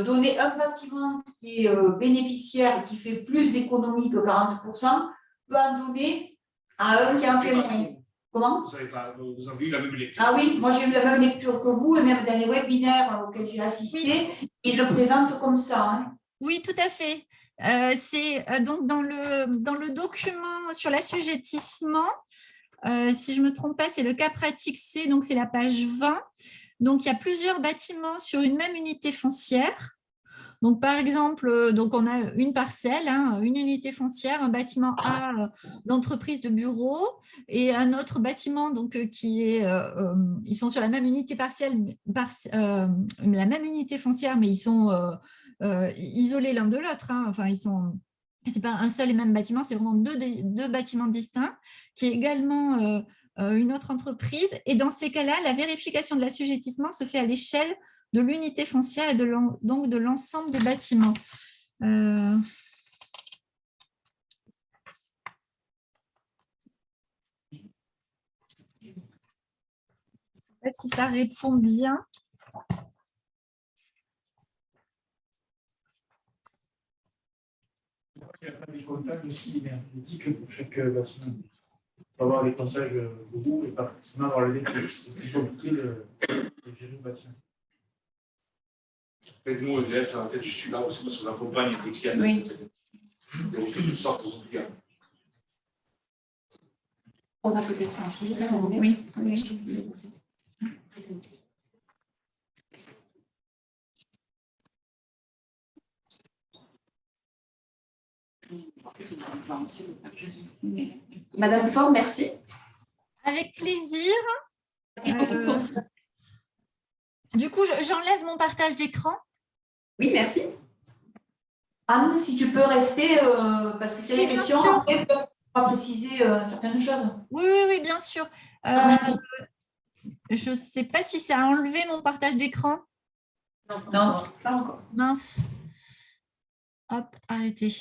donner un bâtiment qui est bénéficiaire, qui fait plus d'économies que 40%, peut en donner à un qui en fait moins. Comment? Vous avez eu la même lecture. Ah oui, moi j'ai eu la même lecture que vous, et même dans les webinaires auxquels j'ai assisté, ils le présentent comme ça. Hein. Oui, tout à fait. C'est donc dans le document sur l'assujettissement, si je ne me trompe pas, c'est le cas pratique C, donc c'est la page 20. Donc, il y a plusieurs bâtiments sur une même unité foncière. Donc, par exemple, donc on a une parcelle, hein, une unité foncière, un bâtiment A d'entreprise de bureau et un autre bâtiment donc, qui est, ils sont sur la même unité la même unité foncière, mais ils sont isolés l'un de l'autre. Hein, enfin, c'est pas un seul et même bâtiment, c'est vraiment deux bâtiments distincts, qui est également une autre entreprise. Et dans ces cas-là, la vérification de l'assujettissement se fait à l'échelle de l'unité foncière et donc de l'ensemble des bâtiments. Je ne sais pas si ça répond bien. Il y a pas des comptables aussi énergétiques pour chaque bâtiment. Il faut avoir des passages beaucoup et pas forcément avoir le décret. C'est plus compliqué de gérer le bâtiment. En fait, nous, EDF, en fait, je suis là aussi parce qu'on accompagne les clients. Oui. Et on fait de sorte aux clients. On va peut-être en choisir. Oui. Madame Faure, merci. Avec plaisir. Du coup, j'enlève mon partage d'écran. Oui, merci. Anne, si tu peux rester, parce que c'est les questions, après, on va préciser certaines choses. Oui, bien sûr. Je ne sais pas si ça a enlevé mon partage d'écran. Non, pas encore. Mince. Hop, arrêtez.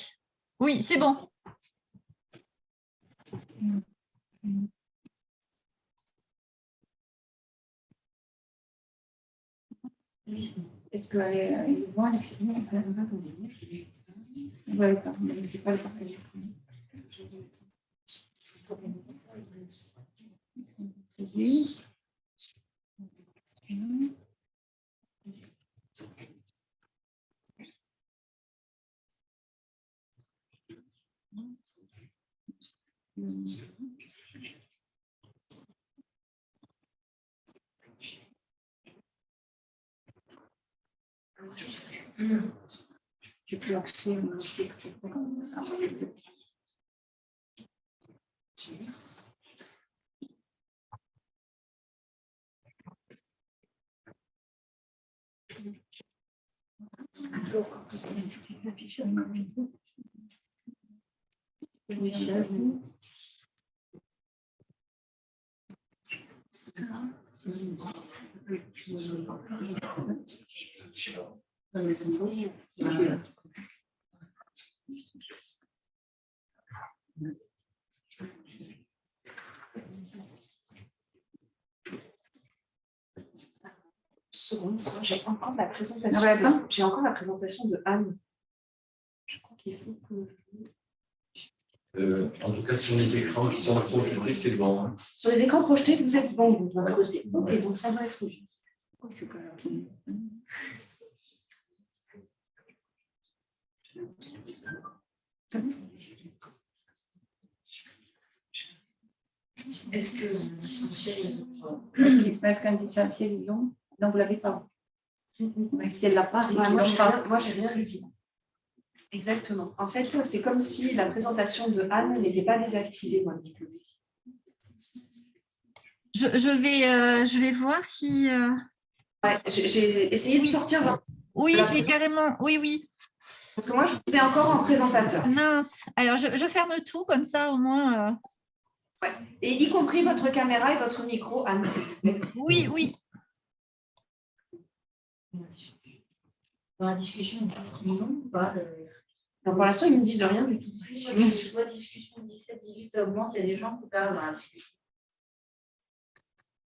Oui, c'est bon. Est-ce qu'elle voit l'exprimer? Oui, mais je n'ai pas le partage. J'ai plus accès à mon truc. Ça. J'ai encore la présentation. J'ai encore la présentation de Anne. Je crois qu'il faut que. En tout cas, sur les écrans qui sont projetés, c'est bon. Hein. Sur les écrans projetés, vous êtes bon, vous, de votre côté. Ok, donc ça doit être juste. Est-ce que distanciel, est-ce qu'un différentiel, non, vous ne l'avez pas. Si elle ne l'a pas, c'est moi, je n'ai rien vu. Exactement. En fait, c'est comme si la présentation de Anne n'était pas désactivée. Moi, je vais voir si. Ouais, j'ai essayé de sortir. Oui, je vais carrément. Oui, oui. Parce que moi, je suis encore en présentateur. Mince. Alors, je ferme tout comme ça, au moins. Ouais. Et y compris votre caméra et votre micro, Anne. Oui, oui. Dans la discussion, non, pas. Pour l'instant, ils ne me disent rien du tout. Je vois discussion 17-18, au moins, il y a des gens qui parlent dans la discussion.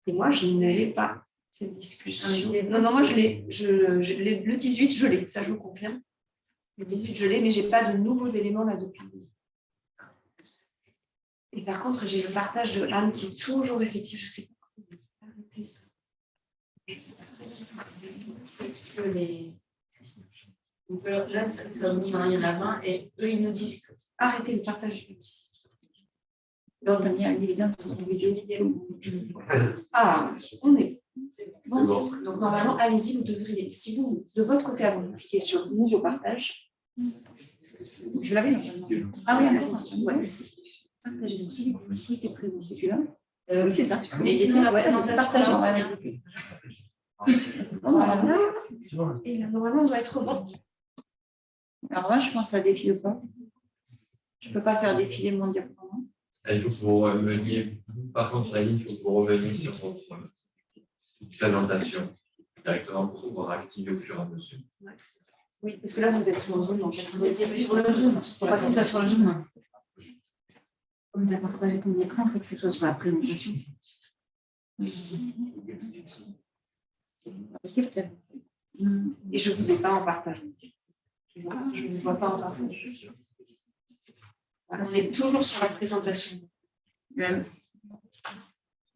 Et moi, je n'avais pas cette discussion. Non, moi, je l'ai. Le 18, je l'ai. Ça, je vous confirme. Le 18, je l'ai, mais je n'ai pas de nouveaux éléments là depuis. Et par contre, j'ai le partage de Anne qui est toujours effectif. Je ne sais pas comment arrêter ça. Est-ce que les. Donc là, ça nous met rien à main et eux, ils nous disent que. Arrêtez le partage de ici. Donc, on a une évidence sur une vidéo. Ah, on est bon. Bon. Donc, normalement, allez-y, vous devriez. Si vous, de votre côté, avant vous cliquez sur nouveau partage. Je l'avais normalement. Ah oui, allez-y. Ouais, Vous souhaitez présenter celui-là oui, c'est ça. Et c'était partagé. Et là, normalement, on doit être bon. Alors là, je pense que ça défile pas. Je ne peux pas faire défiler mon diaporama. Il faut que vous reveniez, par contre, la ligne, il faut que vous reveniez sur votre présentation directement pour pouvoir activer au fur et à mesure. Oui, parce que là, vous êtes sur le Zoom. En fait, Vous êtes sur le Zoom. Par contre, là, sur le Zoom. Comme tu as partagé ton écran, il faut que tu sois sur la présentation. Et je ne vous ai pas en partage. Je ne vous vois pas en partage. On est toujours sur la présentation.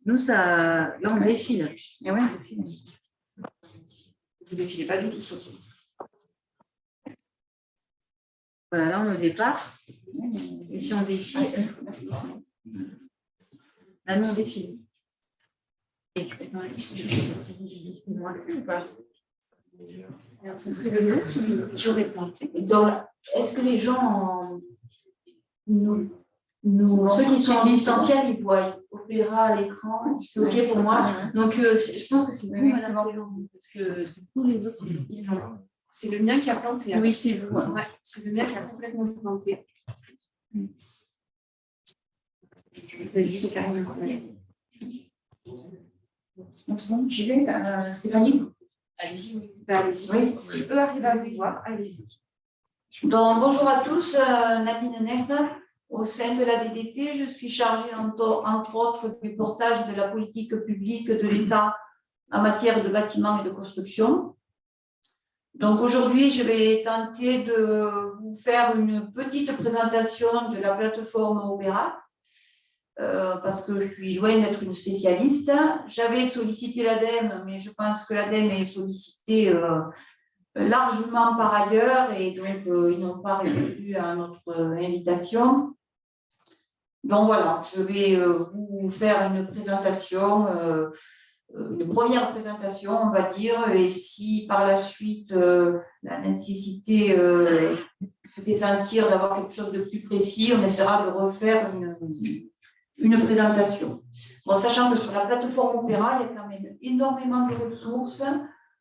Nous, ça. Là, on défile. Et ouais, on défile. Vous ne défilez pas du tout sur Zoom. Voilà, là, on est au départ. Et si on défile, là, nous, on défile. Alors, ce serait le nom qui aurait planté. Est-ce que les gens, ceux qui sont en distanciel, ils voient Opéra à l'écran, c'est OK pour moi. Donc, je pense que c'est vous, madame, parce que tous les autres, ils vont. C'est le mien qui a planté. Oui, c'est vous. Ouais, c'est le mien qui a complètement planté. C'est carrément. Donc, c'est bon, j'y vais, Stéphanie. Allez-y, allez-y. Oui. Si eux arrivent à vous voir, allez-y. Donc, bonjour à tous, Nadine Nehme. Au sein de la DDT, je suis chargée entre autres du portage de la politique publique de l'État en matière de bâtiments et de construction. Donc aujourd'hui, je vais tenter de vous faire une petite présentation de la plateforme Opéra, parce que je suis loin d'être une spécialiste. J'avais sollicité l'ADEME, mais je pense que l'ADEME est sollicitée largement par ailleurs et donc ils n'ont pas répondu à notre invitation. Donc voilà, je vais vous faire une présentation une première présentation, on va dire, et si par la suite la nécessité se fait sentir d'avoir quelque chose de plus précis, on essaiera de refaire une présentation. Bon, sachant que sur la plateforme Opéra, il y a quand même énormément de ressources,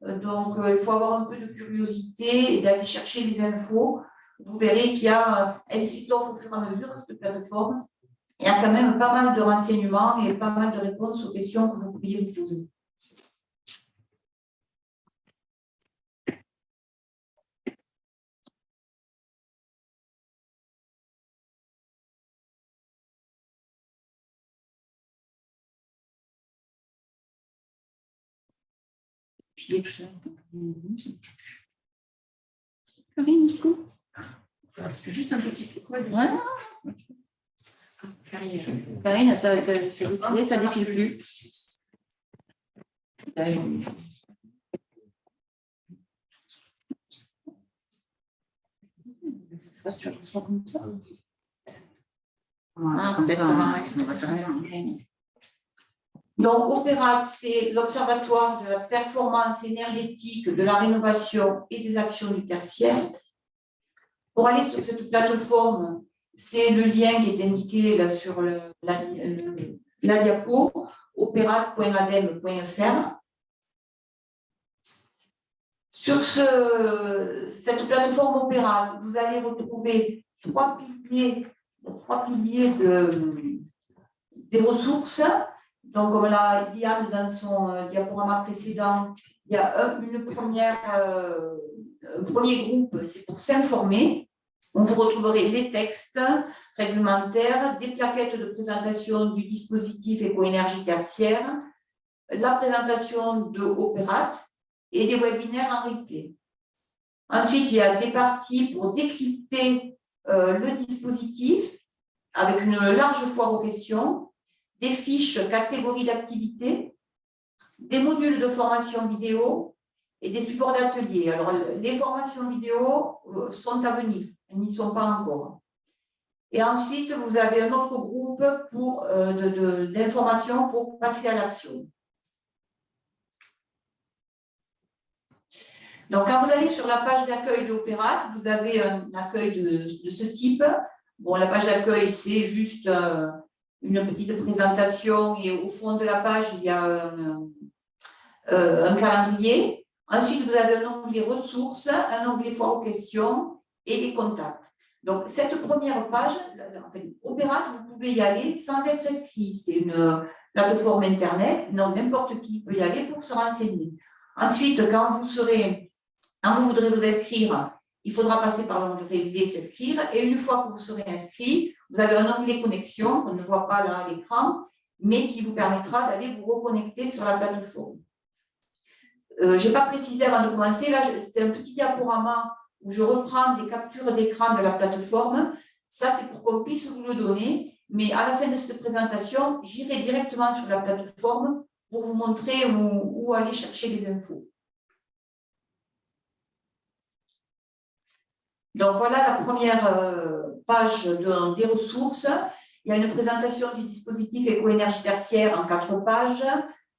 donc il faut avoir un peu de curiosité et d'aller chercher les infos. Vous verrez qu'il y a, elle s'étoffe au fur et à mesure, cette plateforme. Il y a quand même pas mal de renseignements et pas mal de réponses aux questions que vous pourriez vous poser. Karine, Moscou. Juste un petit peu quoi dessus. Karine, ça défile plus. Donc, Opéra, c'est l'Observatoire de la performance énergétique, de la rénovation et des actions du tertiaire. Pour aller sur cette plateforme, c'est le lien qui est indiqué là sur la diapo, opéra.adem.fr. Sur cette plateforme Opéra, vous allez retrouver trois piliers des ressources. Donc, comme l'a dit Anne dans son diaporama précédent, il y a un premier groupe, c'est pour s'informer. Vous retrouverez les textes réglementaires, des plaquettes de présentation du dispositif éco-énergie tertiaire, la présentation de Opérat et des webinaires en replay. Ensuite, il y a des parties pour décrypter le dispositif avec une large foire aux questions, des fiches catégories d'activités, des modules de formation vidéo et des supports d'atelier. Alors, les formations vidéo sont à venir, elles n'y sont pas encore. Et ensuite, vous avez un autre groupe d'informations pour passer à l'action. Donc, quand vous allez sur la page d'accueil de Opéra, vous avez un accueil de ce type. Bon, la page d'accueil, c'est juste une petite présentation et au fond de la page, il y a un calendrier. Ensuite, vous avez un onglet ressources, un onglet foire aux questions et les contacts. Donc, cette première page, Opéra, vous pouvez y aller sans être inscrit. C'est une plateforme Internet, donc n'importe qui peut y aller pour se renseigner. Ensuite, quand vous voudrez vous inscrire, il faudra passer par l'onglet s'inscrire et une fois que vous serez inscrit, vous avez un onglet connexion qu'on ne voit pas là à l'écran, mais qui vous permettra d'aller vous reconnecter sur la plateforme. Je n'ai pas précisé avant de commencer, là c'est un petit diaporama où je reprends des captures d'écran de la plateforme. Ça, c'est pour qu'on puisse vous le donner, mais à la fin de cette présentation, j'irai directement sur la plateforme pour vous montrer où aller chercher les infos. Donc, voilà la première page des ressources. Il y a une présentation du dispositif éco-énergie tertiaire en 4 pages,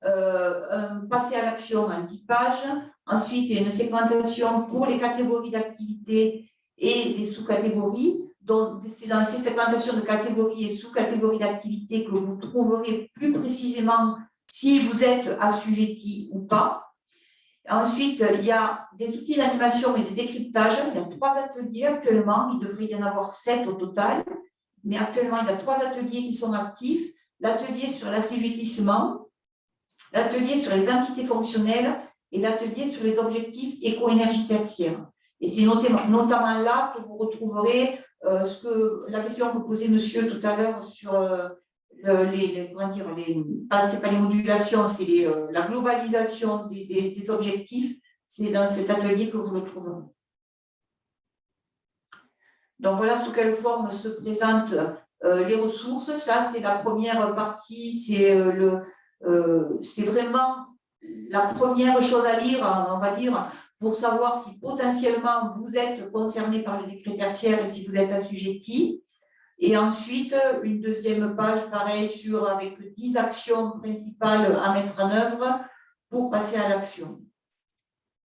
un passé à l'action en 10 pages. Ensuite, il y a une segmentation pour les catégories d'activités et les sous-catégories. Donc, c'est dans ces segmentations de catégories et sous-catégories d'activités que vous trouverez plus précisément si vous êtes assujetti ou pas. Ensuite, il y a des outils d'animation et de décryptage. Il y a 3 ateliers actuellement. Il devrait y en avoir 7 au total. Mais actuellement, il y a 3 ateliers qui sont actifs. L'atelier sur l'assujettissement, l'atelier sur les entités fonctionnelles et l'atelier sur les objectifs éco-énergie tertiaire. Et c'est notamment là que vous retrouverez la question que posait monsieur tout à l'heure sur c'est pas les modulations, c'est la globalisation des objectifs. C'est dans cet atelier que vous le trouverez. Donc voilà sous quelle forme se présentent les ressources. Ça, c'est la première partie. C'est vraiment la première chose à lire, on va dire, pour savoir si potentiellement vous êtes concerné par le décret tertiaire et si vous êtes assujetti. Et ensuite, une deuxième page, pareil, avec 10 actions principales à mettre en œuvre pour passer à l'action.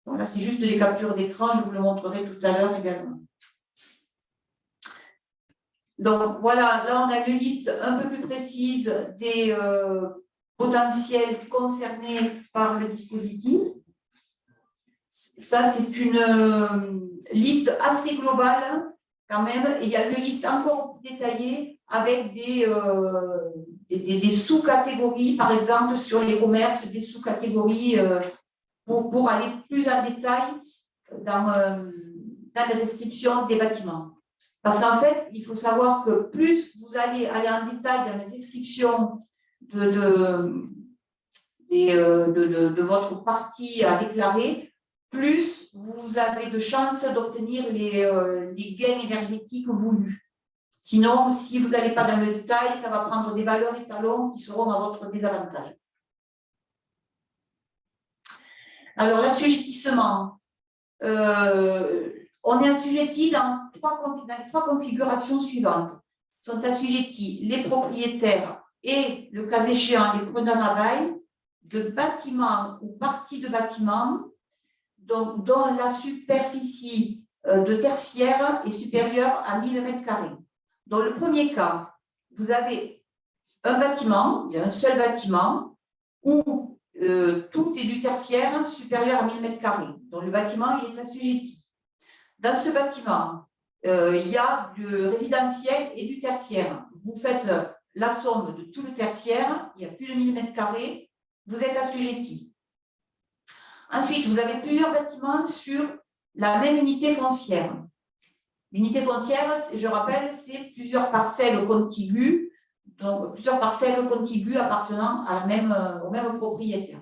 Voilà, c'est juste des captures d'écran, je vous le montrerai tout à l'heure également. Donc voilà, là on a une liste un peu plus précise des potentiels concernés par le dispositif. Ça, c'est une liste assez globale quand même. Et il y a une liste encore plus détaillée avec des sous-catégories, par exemple sur les commerces, des sous-catégories pour aller plus en détail dans la description des bâtiments. Parce qu'en fait, il faut savoir que plus vous allez aller en détail dans la description de votre partie à déclarer, plus vous avez de chances d'obtenir les gains énergétiques voulus. Sinon, si vous n'allez pas dans le détail, ça va prendre des valeurs étalons qui seront à votre désavantage. Alors, l'assujettissement. On est assujetti dans les 3 configurations suivantes. Sont assujettis les propriétaires et, le cas échéant, les preneurs à bail de bâtiments ou parties de bâtiments dont la superficie de tertiaire est supérieure à 1000 m². Dans le premier cas, vous avez un bâtiment, il y a un seul bâtiment, où tout est du tertiaire supérieur à 1000 m². Donc le bâtiment il est assujetti. Dans ce bâtiment, il y a du résidentiel et du tertiaire. Vous faites la somme de tout le tertiaire, il y a plus de 1000 m², vous êtes assujetti. Ensuite, vous avez plusieurs bâtiments sur la même unité foncière. L'unité foncière, je rappelle, c'est plusieurs parcelles contiguës, donc plusieurs parcelles contiguës appartenant au même propriétaire.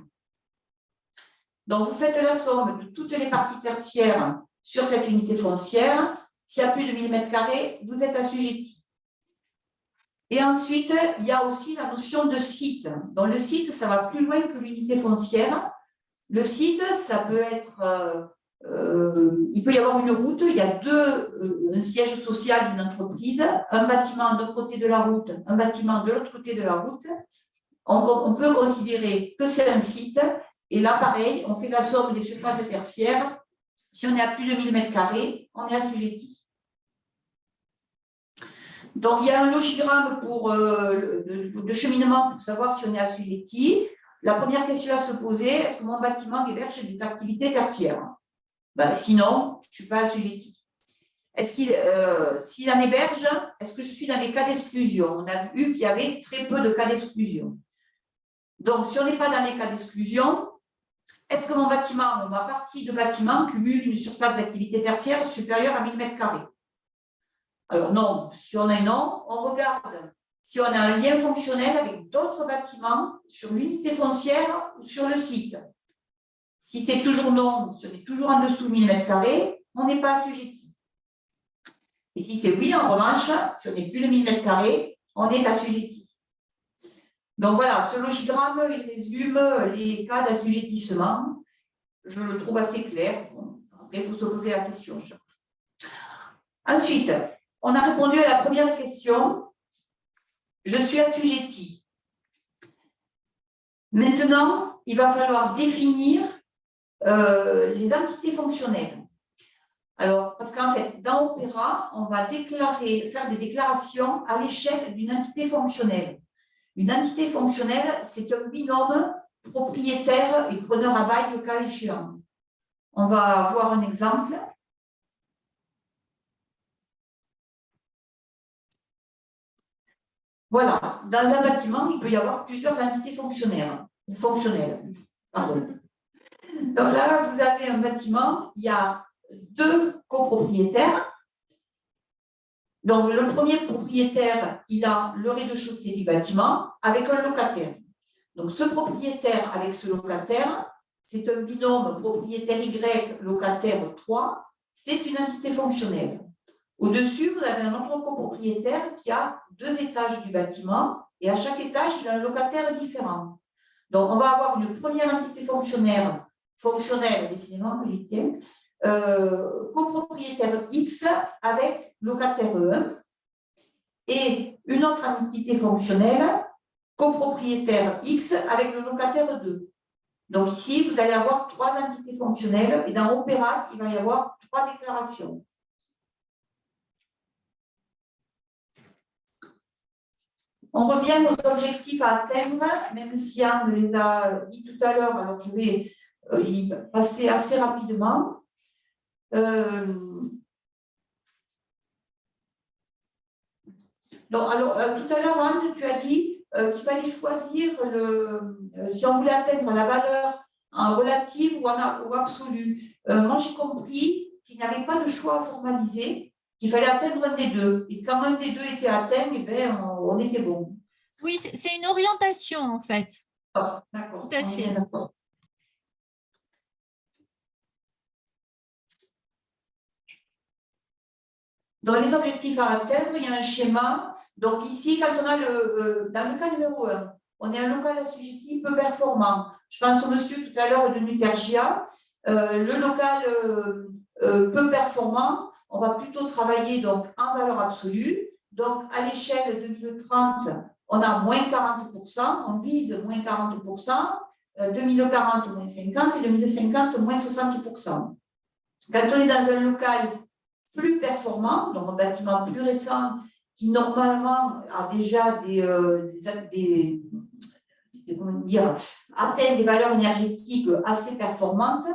Donc, vous faites la somme de toutes les parties tertiaires sur cette unité foncière. S'il y a plus de 1000 m², vous êtes assujetti. Et ensuite, il y a aussi la notion de site. Dans le site, ça va plus loin que l'unité foncière. Le site, ça peut être, il peut y avoir une route, il y a un siège social d'une entreprise, un bâtiment d'un côté de la route, un bâtiment de l'autre côté de la route. On peut considérer que c'est un site. Et là, pareil, on fait la somme des surfaces tertiaires. Si on est à plus de 1000 m², on est assujetti. Donc, il y a un logigramme de cheminement pour savoir si on est assujetti. La première question à se poser, est-ce que mon bâtiment héberge des activités tertiaires? Sinon, je ne suis pas assujetti. S'il en héberge, est-ce que je suis dans les cas d'exclusion? On a vu qu'il y avait très peu de cas d'exclusion. Donc, si on n'est pas dans les cas d'exclusion, est-ce que mon bâtiment ou ma partie de bâtiment cumule une surface d'activité tertiaire supérieure à 1000 m²? Alors non, si on a un non, on regarde si on a un lien fonctionnel avec d'autres bâtiments sur l'unité foncière ou sur le site. Si c'est toujours non, si on est toujours en dessous de 1000 m², on n'est pas assujetti. Et si c'est oui, en revanche, si on n'est plus de 1000 m², on est assujetti. Donc voilà, ce logigramme, il résume les cas d'assujettissement. Je le trouve assez clair. Bon, après, il faut se poser la question. Ensuite, on a répondu à la première question. Je suis assujetti. Maintenant, il va falloir définir les entités fonctionnelles. Alors, parce qu'en fait, dans Opéra, on va faire des déclarations à l'échelle d'une entité fonctionnelle. Une entité fonctionnelle, c'est un binôme propriétaire et preneur à bail, le cas échéant. On va voir un exemple. Voilà, dans un bâtiment, il peut y avoir plusieurs entités fonctionnelles. Pardon. Donc là, vous avez un bâtiment, il y a 2 copropriétaires. Donc, le premier propriétaire, il a le rez-de-chaussée du bâtiment avec un locataire. Donc, ce propriétaire avec ce locataire, c'est un binôme propriétaire Y, locataire 3, c'est une entité fonctionnelle. Au-dessus, vous avez un autre copropriétaire qui a 2 étages du bâtiment et à chaque étage, il a un locataire différent. Donc, on va avoir une première entité fonctionnelle, décidément que j'y tiens, copropriétaire X avec locataire 1. et une autre entité fonctionnelle, copropriétaire X, avec le locataire 2. Donc ici, vous allez avoir 3 entités fonctionnelles et dans Opérat, il va y avoir 3 déclarations. On revient aux objectifs à atteindre, même si Anne les a dit tout à l'heure, alors je vais y passer assez rapidement. Donc, alors, tout à l'heure, Anne, tu as dit qu'il fallait choisir, si on voulait atteindre la valeur en relative ou en absolue. Moi, j'ai compris qu'il n'y avait pas de choix formalisé, qu'il fallait atteindre un des deux. Et quand un des deux était atteint, eh bien, on était bon. Oui, c'est une orientation, en fait. Ah, d'accord. Tout à fait. Dans les objectifs à atteindre, il y a un schéma. Donc ici, quand on a dans le cas numéro 1, on est un local assujetti peu performant. Je pense au monsieur tout à l'heure de Nutergia. Le local peu performant, on va plutôt travailler donc en valeur absolue. Donc à l'échelle 2030, on a moins 40%, on vise moins 40%, 2040 moins 50% et 2050 moins 60%. Quand on est dans un local plus performant, donc un bâtiment plus récent qui normalement a déjà atteint des valeurs énergétiques assez performantes,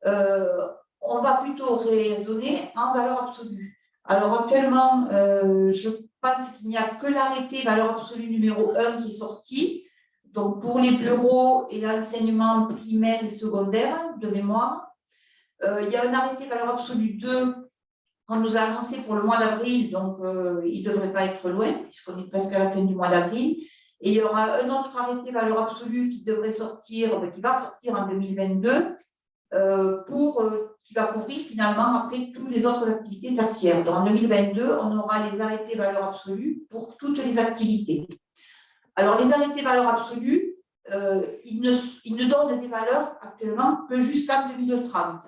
on va plutôt raisonner en valeur absolue. Alors actuellement, je pense qu'il n'y a que l'arrêté valeur absolue numéro 1 qui est sorti, donc pour les bureaux et l'enseignement primaire et secondaire de mémoire. Il y a un arrêté valeur absolue 2 qu'on nous a annoncé pour le mois d'avril, donc il ne devrait pas être loin, puisqu'on est presque à la fin du mois d'avril. Et il y aura un autre arrêté valeur absolue qui devrait sortir, qui va sortir en 2022, qui va couvrir finalement après toutes les autres activités tertiaires. Donc en 2022, on aura les arrêtés valeur absolue pour toutes les activités. Alors les arrêtés valeur absolue, ils ne donnent des valeurs actuellement que jusqu'en 2030.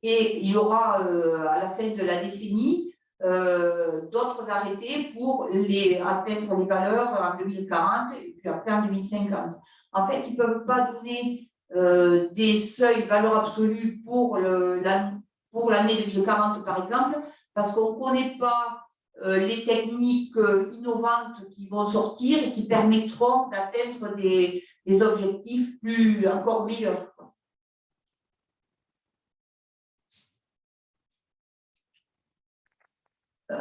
Et il y aura à la fin de la décennie d'autres arrêtés pour atteindre les valeurs en 2040 et puis après en 2050. En fait, ils ne peuvent pas donner des seuils valeurs absolues pour l'année 2040, par exemple, parce qu'on ne connaît pas les techniques innovantes qui vont sortir et qui permettront d'atteindre des objectifs encore meilleurs.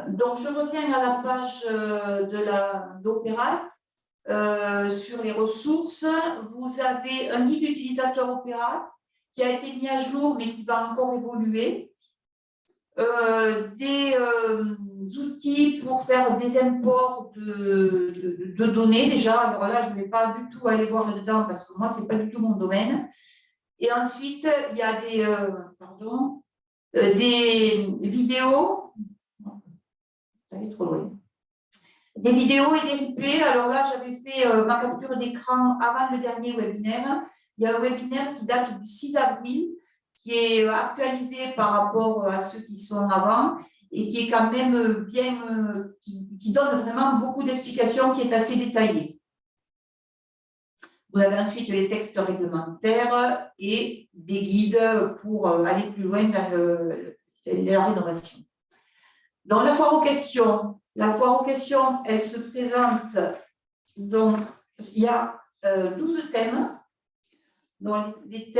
Donc, je reviens à la page d'Opérat sur les ressources. Vous avez un guide utilisateur Opérat qui a été mis à jour, mais qui va encore évoluer. Des outils pour faire des imports de données, déjà. Alors là, je ne vais pas du tout aller voir là-dedans parce que moi, ce n'est pas du tout mon domaine. Et ensuite, il y a des vidéos. Trop loin. Des vidéos et des replays. Alors là, j'avais fait ma capture d'écran avant le dernier webinaire. Il y a un webinaire qui date du 6 avril, qui est actualisé par rapport à ceux qui sont avant et qui est quand même bien, qui donne vraiment beaucoup d'explications, qui est assez détaillé. Vous avez ensuite les textes réglementaires et des guides pour aller plus loin vers la rénovation. Donc, la foire aux questions, elle se présente, donc, il y a 12 thèmes. Donc, les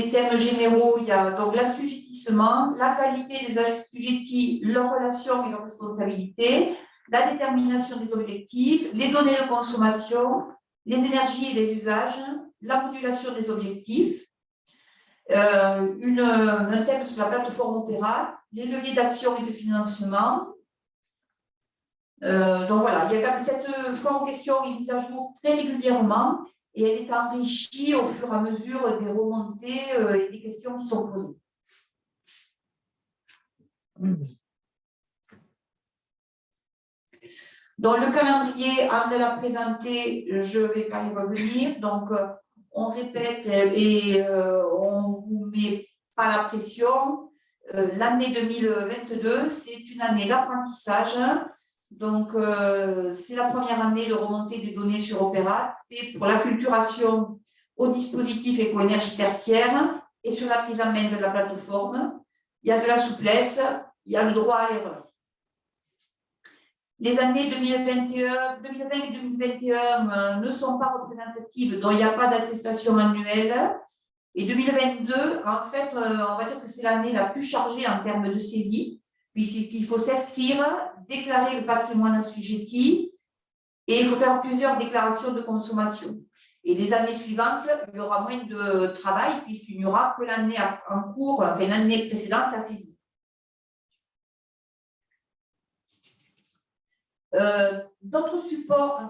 thèmes généraux, il y a donc l'assujettissement, la qualité des assujettis, leurs relations et leurs responsabilités, la détermination des objectifs, les données de consommation, les énergies et les usages, la modulation des objectifs, un thème sur la plateforme Opérat, les leviers d'action et de financement. Donc voilà, cette foire en question est mise à jour très régulièrement et elle est enrichie au fur et à mesure des remontées et des questions qui sont posées. Donc le calendrier, Anne l'a présenté, je ne vais pas y revenir. Donc on répète et on ne vous met pas la pression. l'année 2022, c'est une année d'apprentissage. Donc, c'est la première année de remontée des données sur Opérat. C'est pour l'acculturation au dispositif éco-énergie tertiaire et sur la prise en main de la plateforme. Il y a de la souplesse, il y a le droit à l'erreur. Les années 2020 et 2021 ne sont pas représentatives, donc il n'y a pas d'attestation annuelle. Et 2022, en fait, on va dire que c'est l'année la plus chargée en termes de saisie, puisqu'il faut s'inscrire, déclarer le patrimoine assujetti et il faut faire plusieurs déclarations de consommation. Et les années suivantes, il y aura moins de travail puisqu'il n'y aura que l'année en cours, enfin l'année précédente à saisie. D'autres supports,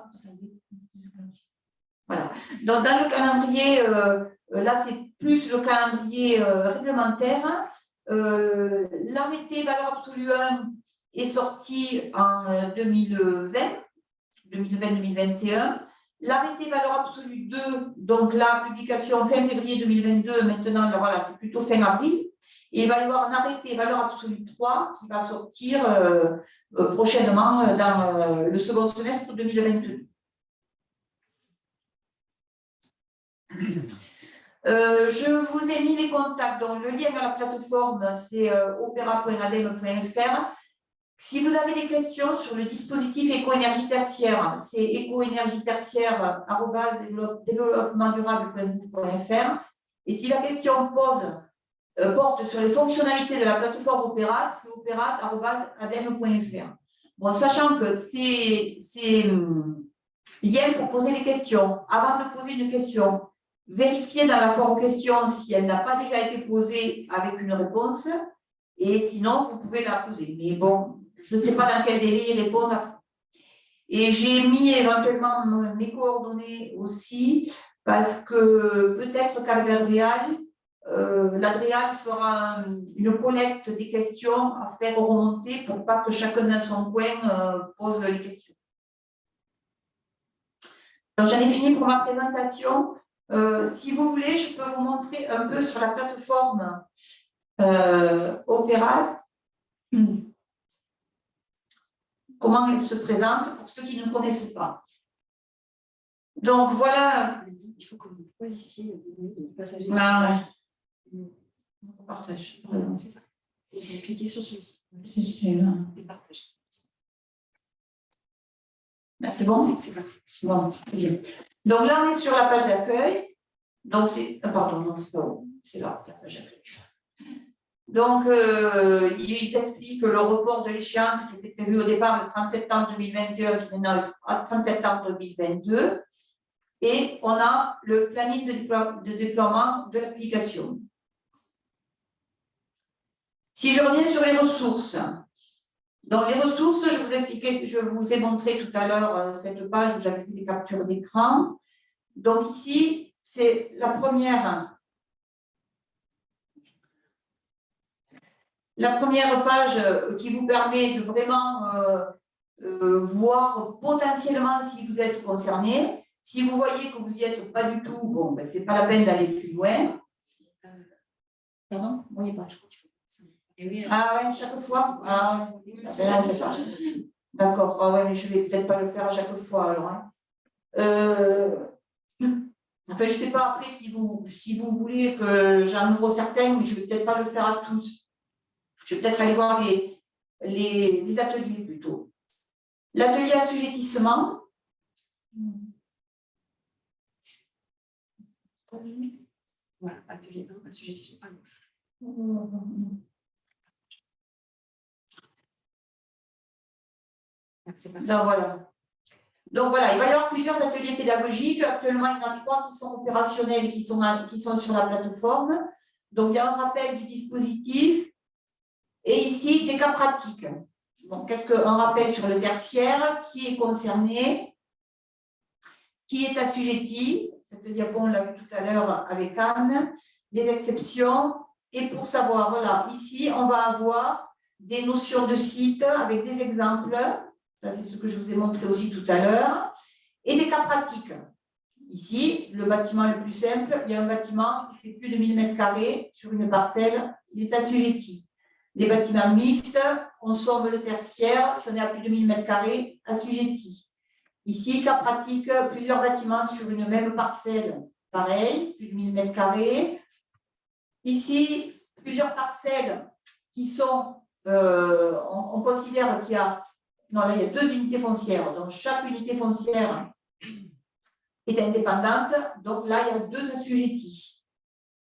voilà. Donc, dans le calendrier, là c'est plus le calendrier réglementaire. L'arrêté valeur absolue 1 est sorti en 2020-2021. L'arrêté valeur absolue 2, donc la publication fin février 2022, maintenant voilà, c'est plutôt fin avril. Et il va y avoir un arrêté valeur absolue 3 qui va sortir prochainement dans le second semestre 2022. Je vous ai mis les contacts. Donc, le lien à la plateforme, c'est opera.adem.fr. Si vous avez des questions sur le dispositif éco-énergie tertiaire, c'est éco-énergie-tertiaire@développementdurable.fr. Et si la question porte sur les fonctionnalités de la plateforme Opérat, c'est opérat@adem.fr. Bon, sachant que c'est liens pour poser des questions. Avant de poser une question, vérifiez dans la foire aux questions si elle n'a pas déjà été posée avec une réponse. Et sinon, vous pouvez la poser. Mais bon, je ne sais pas dans quel délai y répondre. Et j'ai mis éventuellement mes coordonnées aussi, parce que peut-être qu'avec l'Adréal fera une collecte des questions à faire remonter pour pas que chacun dans son coin pose les questions. Donc, j'en ai fini pour ma présentation. Si vous voulez, je peux vous montrer un peu sur la plateforme Opérat comment elle se présente pour ceux qui ne connaissent pas. Donc voilà. Il faut que vous choisissiez le passager. Ah, ouais. On partage. C'est ça. Et vous cliquez sur celui-ci. Et partagez. C'est bon, c'est parti. Bon, bien. Donc là, on est sur la page d'accueil. Donc c'est. Pardon, non, c'est pas bon. C'est là, la page d'accueil. Donc, ils expliquent le report de l'échéance qui était prévu au départ le 30 septembre 2021, qui est maintenant le 30 septembre 2022. Et on a le planning de déploiement de l'application. Si je reviens sur les ressources, donc les ressources, je vous ai montré tout à l'heure cette page où j'avais fait des captures d'écran. Donc ici, c'est la première page qui vous permet de vraiment voir potentiellement si vous êtes concerné. Si vous voyez que vous n'y êtes pas du tout, bon, ben, ce n'est pas la peine d'aller plus loin. Pardon? Vous ne voyez pas, je crois qu'il faut. Ah ouais, chaque fois? Ah, d'accord, ah, ouais, mais je ne vais peut-être pas le faire à chaque fois alors. Hein. Enfin, je ne sais pas après si vous voulez que j'en ouvre certains, mais je ne vais peut-être pas le faire à tous. Je vais peut-être aller voir les ateliers plutôt. L'atelier assujettissement. Voilà, atelier 1, assujettissement à gauche. Donc voilà, il va y avoir plusieurs ateliers pédagogiques. Actuellement, il y en a 3 qui sont opérationnels et qui sont sur la plateforme. Donc, il y a un rappel du dispositif et ici, des cas pratiques. Donc, qu'est-ce qu'un rappel sur le tertiaire? Qui est concerné? Qui est assujetti? Cette diapo, on l'a vu tout à l'heure avec Anne. Les exceptions. Et pour savoir, voilà, ici, on va avoir des notions de site avec des exemples. Ça, c'est ce que je vous ai montré aussi tout à l'heure. Et des cas pratiques. Ici, le bâtiment le plus simple, il y a un bâtiment qui fait plus de 1000 m² sur une parcelle, il est assujetti. Les bâtiments mixtes consomment le tertiaire, si on est à plus de 1000 m², assujettis. Ici, cas pratique, plusieurs bâtiments sur une même parcelle, pareil, plus de 1000 m². Ici, plusieurs parcelles qui sont, on considère qu'il y a, non là il y a 2 unités foncières, donc chaque unité foncière est indépendante, donc là il y a 2 assujettis.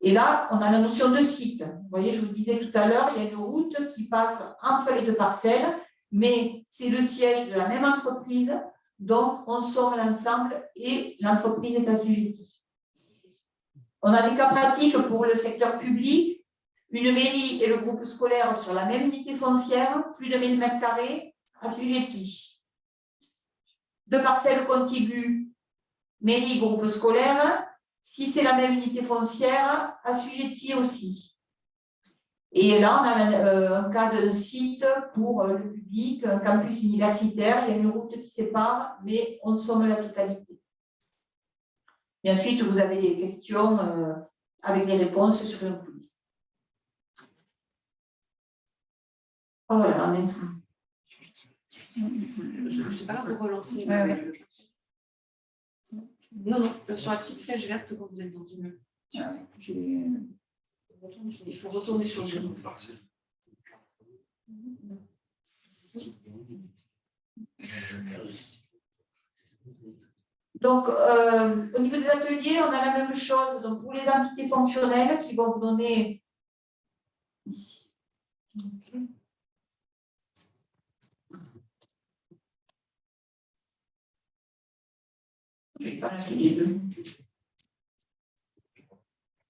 Et là, on a la notion de site. Vous voyez, je vous disais tout à l'heure, il y a une route qui passe entre les 2 parcelles, mais c'est le siège de la même entreprise, donc on somme l'ensemble et l'entreprise est assujettie. On a des cas pratiques pour le secteur public, une mairie et le groupe scolaire sur la même unité foncière, plus de 1000 m², assujettis. 2 parcelles contiguës, mairie, groupe scolaire. Si c'est la même unité foncière, assujettie aussi. Et là, on a un cas de site pour le public, un campus universitaire, il y a une route qui sépare, mais on somme la totalité. Et ensuite, vous avez des questions avec des réponses sur une quiz. Voilà, merci. Je ne sais pas là pour relancer. Non, sur la petite flèche verte quand vous êtes dans une. Il faut retourner sur le jeu. Donc, au niveau des ateliers, on a la même chose. Donc, pour les entités fonctionnelles qui vont vous donner ici. Okay. Je vais pas l'atelier 2.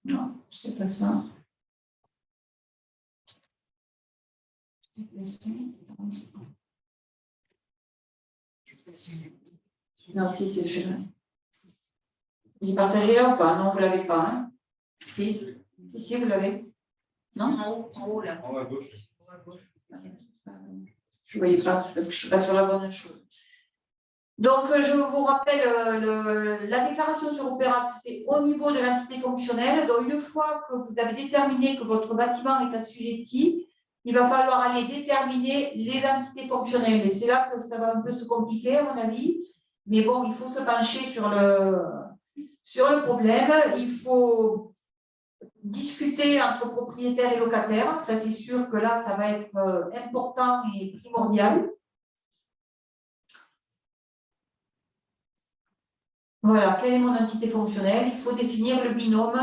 Non, c'est pas ça. Non, si, c'est celui-là. Il est partagé là ou pas? Non, vous ne l'avez pas. Hein? Si, vous l'avez. Non? En haut, là. En haut à gauche. Je ne voyais pas, parce que je ne suis pas sur la bonne chose. Donc, je vous rappelle, la déclaration sur opéra se fait au niveau de l'entité fonctionnelle. Donc, une fois que vous avez déterminé que votre bâtiment est assujetti, il va falloir aller déterminer les entités fonctionnelles. Et c'est là que ça va un peu se compliquer, à mon avis. Mais bon, il faut se pencher sur le problème. Il faut discuter entre propriétaires et locataires. Ça, c'est sûr que là, ça va être important et primordial. Voilà, quelle est mon entité fonctionnelle? Il faut définir le binôme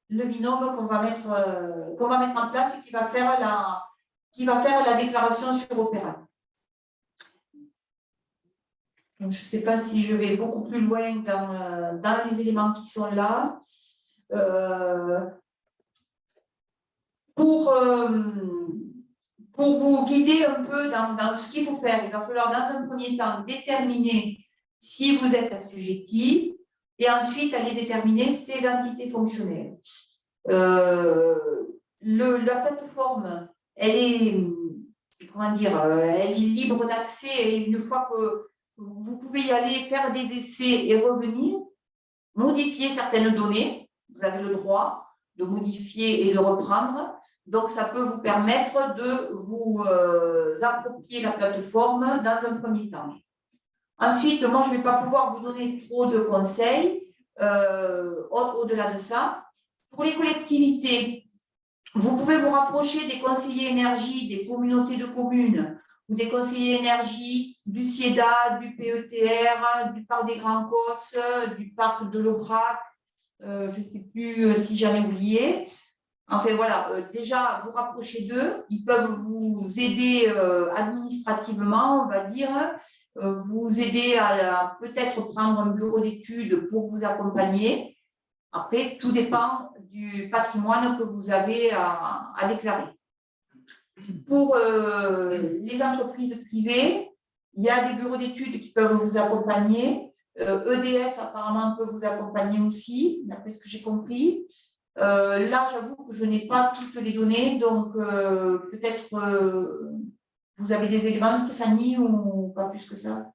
qu'on va mettre en place et qui va faire la déclaration sur opéra. Donc, je ne sais pas si je vais beaucoup plus loin dans les éléments qui sont là. Pour vous guider un peu dans ce qu'il faut faire, il va falloir dans un premier temps déterminer si vous êtes assujetti et ensuite aller déterminer ces entités fonctionnelles. La plateforme, elle est libre d'accès et une fois que vous pouvez y aller, faire des essais et revenir, modifier certaines données, vous avez le droit de modifier et de reprendre. Donc, ça peut vous permettre de vous approprier la plateforme dans un premier temps. Ensuite, moi, je ne vais pas pouvoir vous donner trop de conseils au-delà de ça. Pour les collectivités, vous pouvez vous rapprocher des conseillers énergie, des communautés de communes ou des conseillers énergie du CIEDA, du PETR, du parc des Grands Cosses, du parc de l'Aubrac, je ne sais plus si j'en ai oublié. Enfin voilà, déjà vous rapprochez d'eux, ils peuvent vous aider administrativement, on va dire, vous aider à peut-être prendre un bureau d'études pour vous accompagner. Après, tout dépend du patrimoine que vous avez à déclarer. Pour les entreprises privées, il y a des bureaux d'études qui peuvent vous accompagner. EDF apparemment peut vous accompagner aussi, d'après ce que j'ai compris. Là, j'avoue que je n'ai pas toutes les données, donc peut-être vous avez des éléments, Stéphanie, ou pas plus que ça?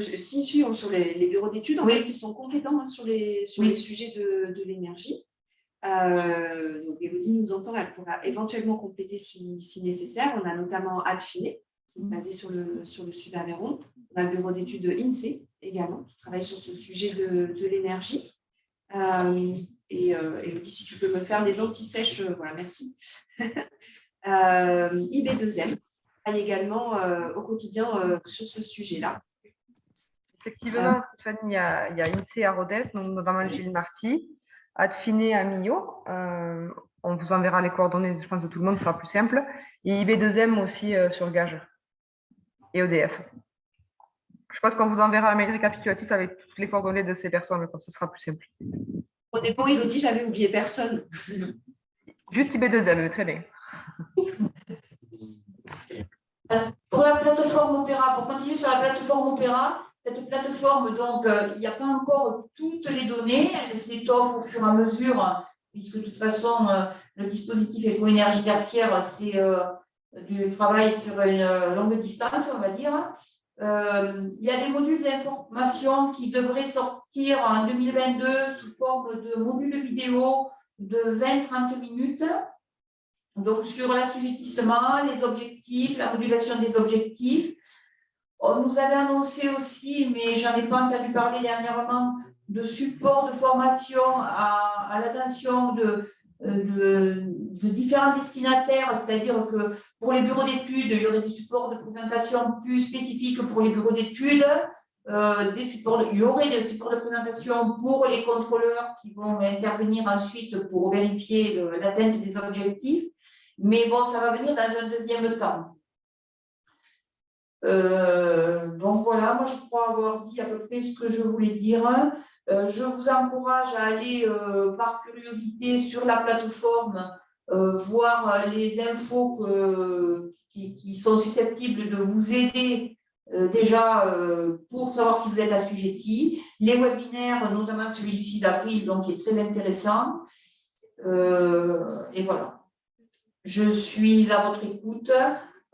Si, sur les bureaux d'études, en fait, qui sont compétents sur les sujets de l'énergie. Donc, Élodie nous entend, elle pourra éventuellement compléter si nécessaire. On a notamment Adfiné, basé sur le sud Aveyron. On a le bureau d'études de INSEE également, qui travaille sur ce sujet de l'énergie. Élodie, si tu peux me faire les anti-sèches, voilà, merci. IB2M travaille également au quotidien sur ce sujet-là. Effectivement, Stéphanie, il y a INSEE à Rodez, donc notamment Gilles Marty, Adfiné à Millau. On vous enverra les coordonnées, je pense, de tout le monde, ce sera plus simple. Et IB2M aussi sur Gage et EDF. Je pense qu'on vous enverra un mail récapitulatif avec toutes les coordonnées de ces personnes, comme ça sera plus simple. Au départ, Élodie, j'avais oublié personne. Juste IB2M, très bien. Pour la plateforme Opéra, pour continuer sur la plateforme Opéra, cette plateforme, donc, il n'y a pas encore toutes les données, elle s'étoffe au fur et à mesure, puisque de toute façon, le dispositif éco-énergie tertiaire, c'est du travail sur une longue distance, on va dire. Il y a des modules d'information qui devraient sortir en 2022 sous forme de modules vidéo de 20-30 minutes. Donc, sur l'assujettissement, les objectifs, la modulation des objectifs. On nous avait annoncé aussi, mais je n'en ai pas entendu parler dernièrement, de support de formation à l'attention de différents destinataires, c'est-à-dire que pour les bureaux d'études, il y aurait des supports de présentation plus spécifiques pour les bureaux d'études, il y aurait des supports de présentation pour les contrôleurs qui vont intervenir ensuite pour vérifier l'atteinte des objectifs. Mais bon, ça va venir dans un deuxième temps. Donc voilà, moi je crois avoir dit à peu près ce que je voulais dire. Je vous encourage à aller par curiosité sur la plateforme, voir les infos qui sont susceptibles de vous aider déjà pour savoir si vous êtes assujetti. Les webinaires, notamment celui du 6 avril, donc, qui est très intéressant. Et voilà. Je suis à votre écoute.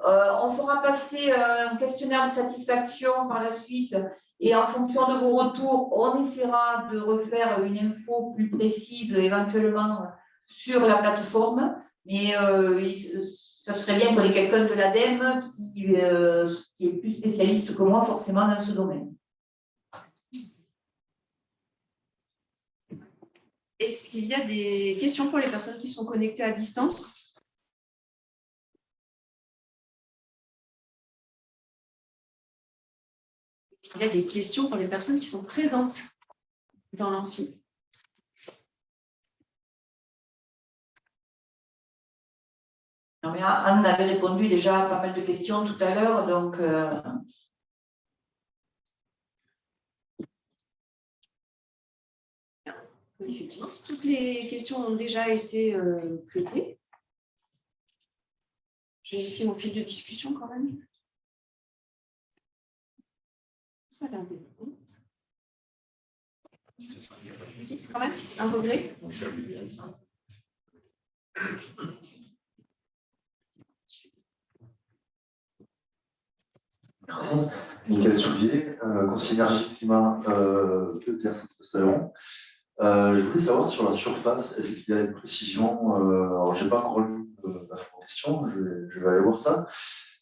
On fera passer un questionnaire de satisfaction par la suite et en fonction de vos retours, on essaiera de refaire une info plus précise éventuellement sur la plateforme. Mais ça serait bien qu'on ait quelqu'un de l'ADEME qui est plus spécialiste que moi forcément dans ce domaine. Est-ce qu'il y a des questions pour les personnes qui sont connectées à distance ? Il y a des questions pour les personnes qui sont présentes dans l'amphi. Non, mais Anne avait répondu déjà à pas mal de questions tout à l'heure, donc effectivement, si toutes les questions ont déjà été traitées, je vérifie mon fil de discussion quand même. Ça a l'air bien. Si, quand même, un regret. Michael Souvier, conseiller énergie-climat de Terre Saint-Estallon. Je voulais savoir sur la surface, est-ce qu'il y a une précision, alors je n'ai pas encore lu la question, je vais aller voir ça,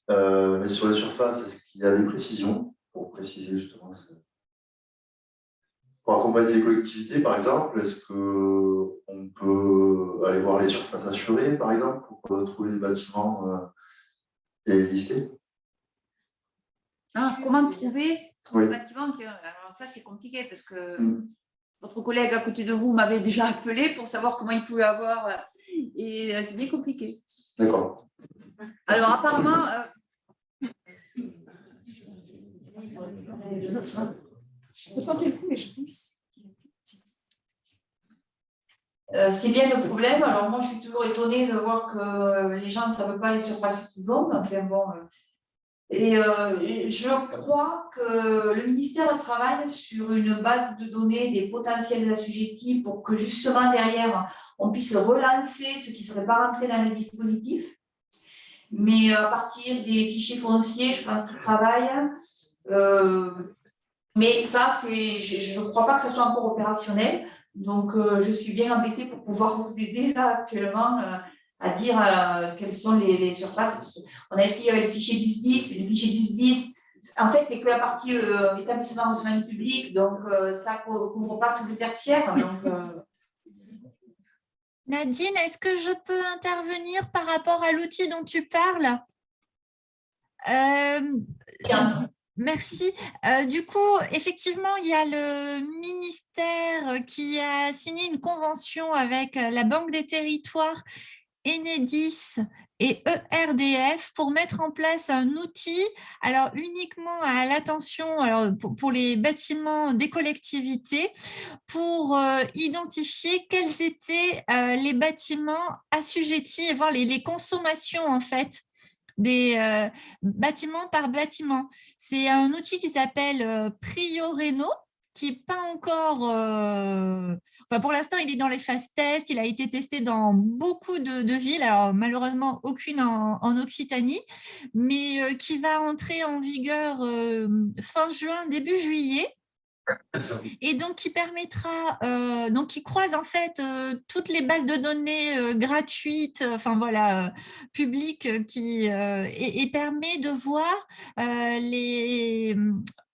mais sur la surface, est-ce qu'il y a des précisions pour préciser justement pour accompagner les collectivités, par exemple, est-ce qu'on peut aller voir les surfaces assurées, par exemple, pour trouver des bâtiments et les lister? Comment trouver un bâtiment alors ça, c'est compliqué parce que votre collègue à côté de vous m'avait déjà appelé pour savoir comment il pouvait avoir et c'est bien compliqué. D'accord. Alors, apparemment... Je peux tenter le coup, mais je pense. C'est bien le problème. Alors, moi, je suis toujours étonnée de voir que les gens ne savent pas les surfaces qu'ils ont. Enfin, bon, et je crois que le ministère travaille sur une base de données des potentiels assujettis pour que, justement, derrière, on puisse relancer ce qui ne serait pas rentré dans le dispositif. Mais à partir des fichiers fonciers, je pense qu'ils travaillent. Mais ça, je ne crois pas que ce soit encore opérationnel. Donc, je suis bien embêtée pour pouvoir vous aider là actuellement à dire quelles sont les surfaces. On a essayé avec le fichier du SDIS, mais le fichier du SDIS, en fait, c'est que la partie établissement de soins publics, donc ça ne couvre pas tout le tertiaire. Donc, Nadine, est-ce que je peux intervenir par rapport à l'outil dont tu parles? Merci. Du coup, effectivement, il y a le ministère qui a signé une convention avec la Banque des Territoires, Enedis et ERDF pour mettre en place un outil, alors uniquement à l'attention pour les bâtiments des collectivités, pour identifier quels étaient les bâtiments assujettis et voir les consommations en fait des bâtiments par bâtiment. C'est un outil qui s'appelle PrioRéno, qui n'est pas encore… enfin, pour l'instant, il est dans les phases tests. Il a été testé dans beaucoup de villes. Alors, malheureusement, aucune en Occitanie, mais qui va entrer en vigueur fin juin, début juillet. Et donc, qui permettra, donc qui croise en fait toutes les bases de données gratuites, enfin voilà, publiques, et permet de voir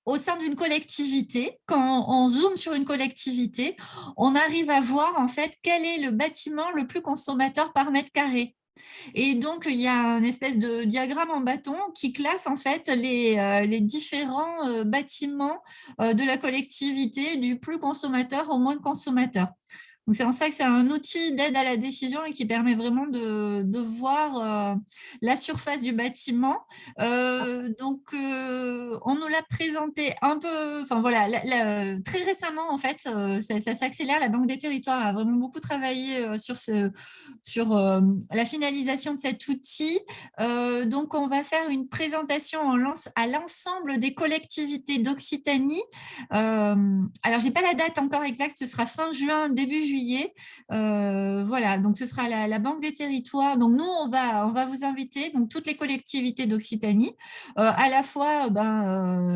au sein d'une collectivité, quand on zoome sur une collectivité, on arrive à voir en fait quel est le bâtiment le plus consommateur par mètre carré. Et donc, il y a une espèce de diagramme en bâton qui classe en fait les différents bâtiments de la collectivité, du plus consommateur au moins consommateur. Donc, c'est en ça que c'est un outil d'aide à la décision et qui permet vraiment de voir la surface du bâtiment. Donc, on nous l'a présenté un peu, enfin voilà, très récemment en fait, ça s'accélère. La Banque des Territoires a vraiment beaucoup travaillé sur la finalisation de cet outil. Donc, on va faire une présentation à l'ensemble des collectivités d'Occitanie. Alors, je n'ai pas la date encore exacte, ce sera fin juin, début juillet. Voilà, donc ce sera la Banque des Territoires. Donc, nous, on va vous inviter, donc toutes les collectivités d'Occitanie, à la fois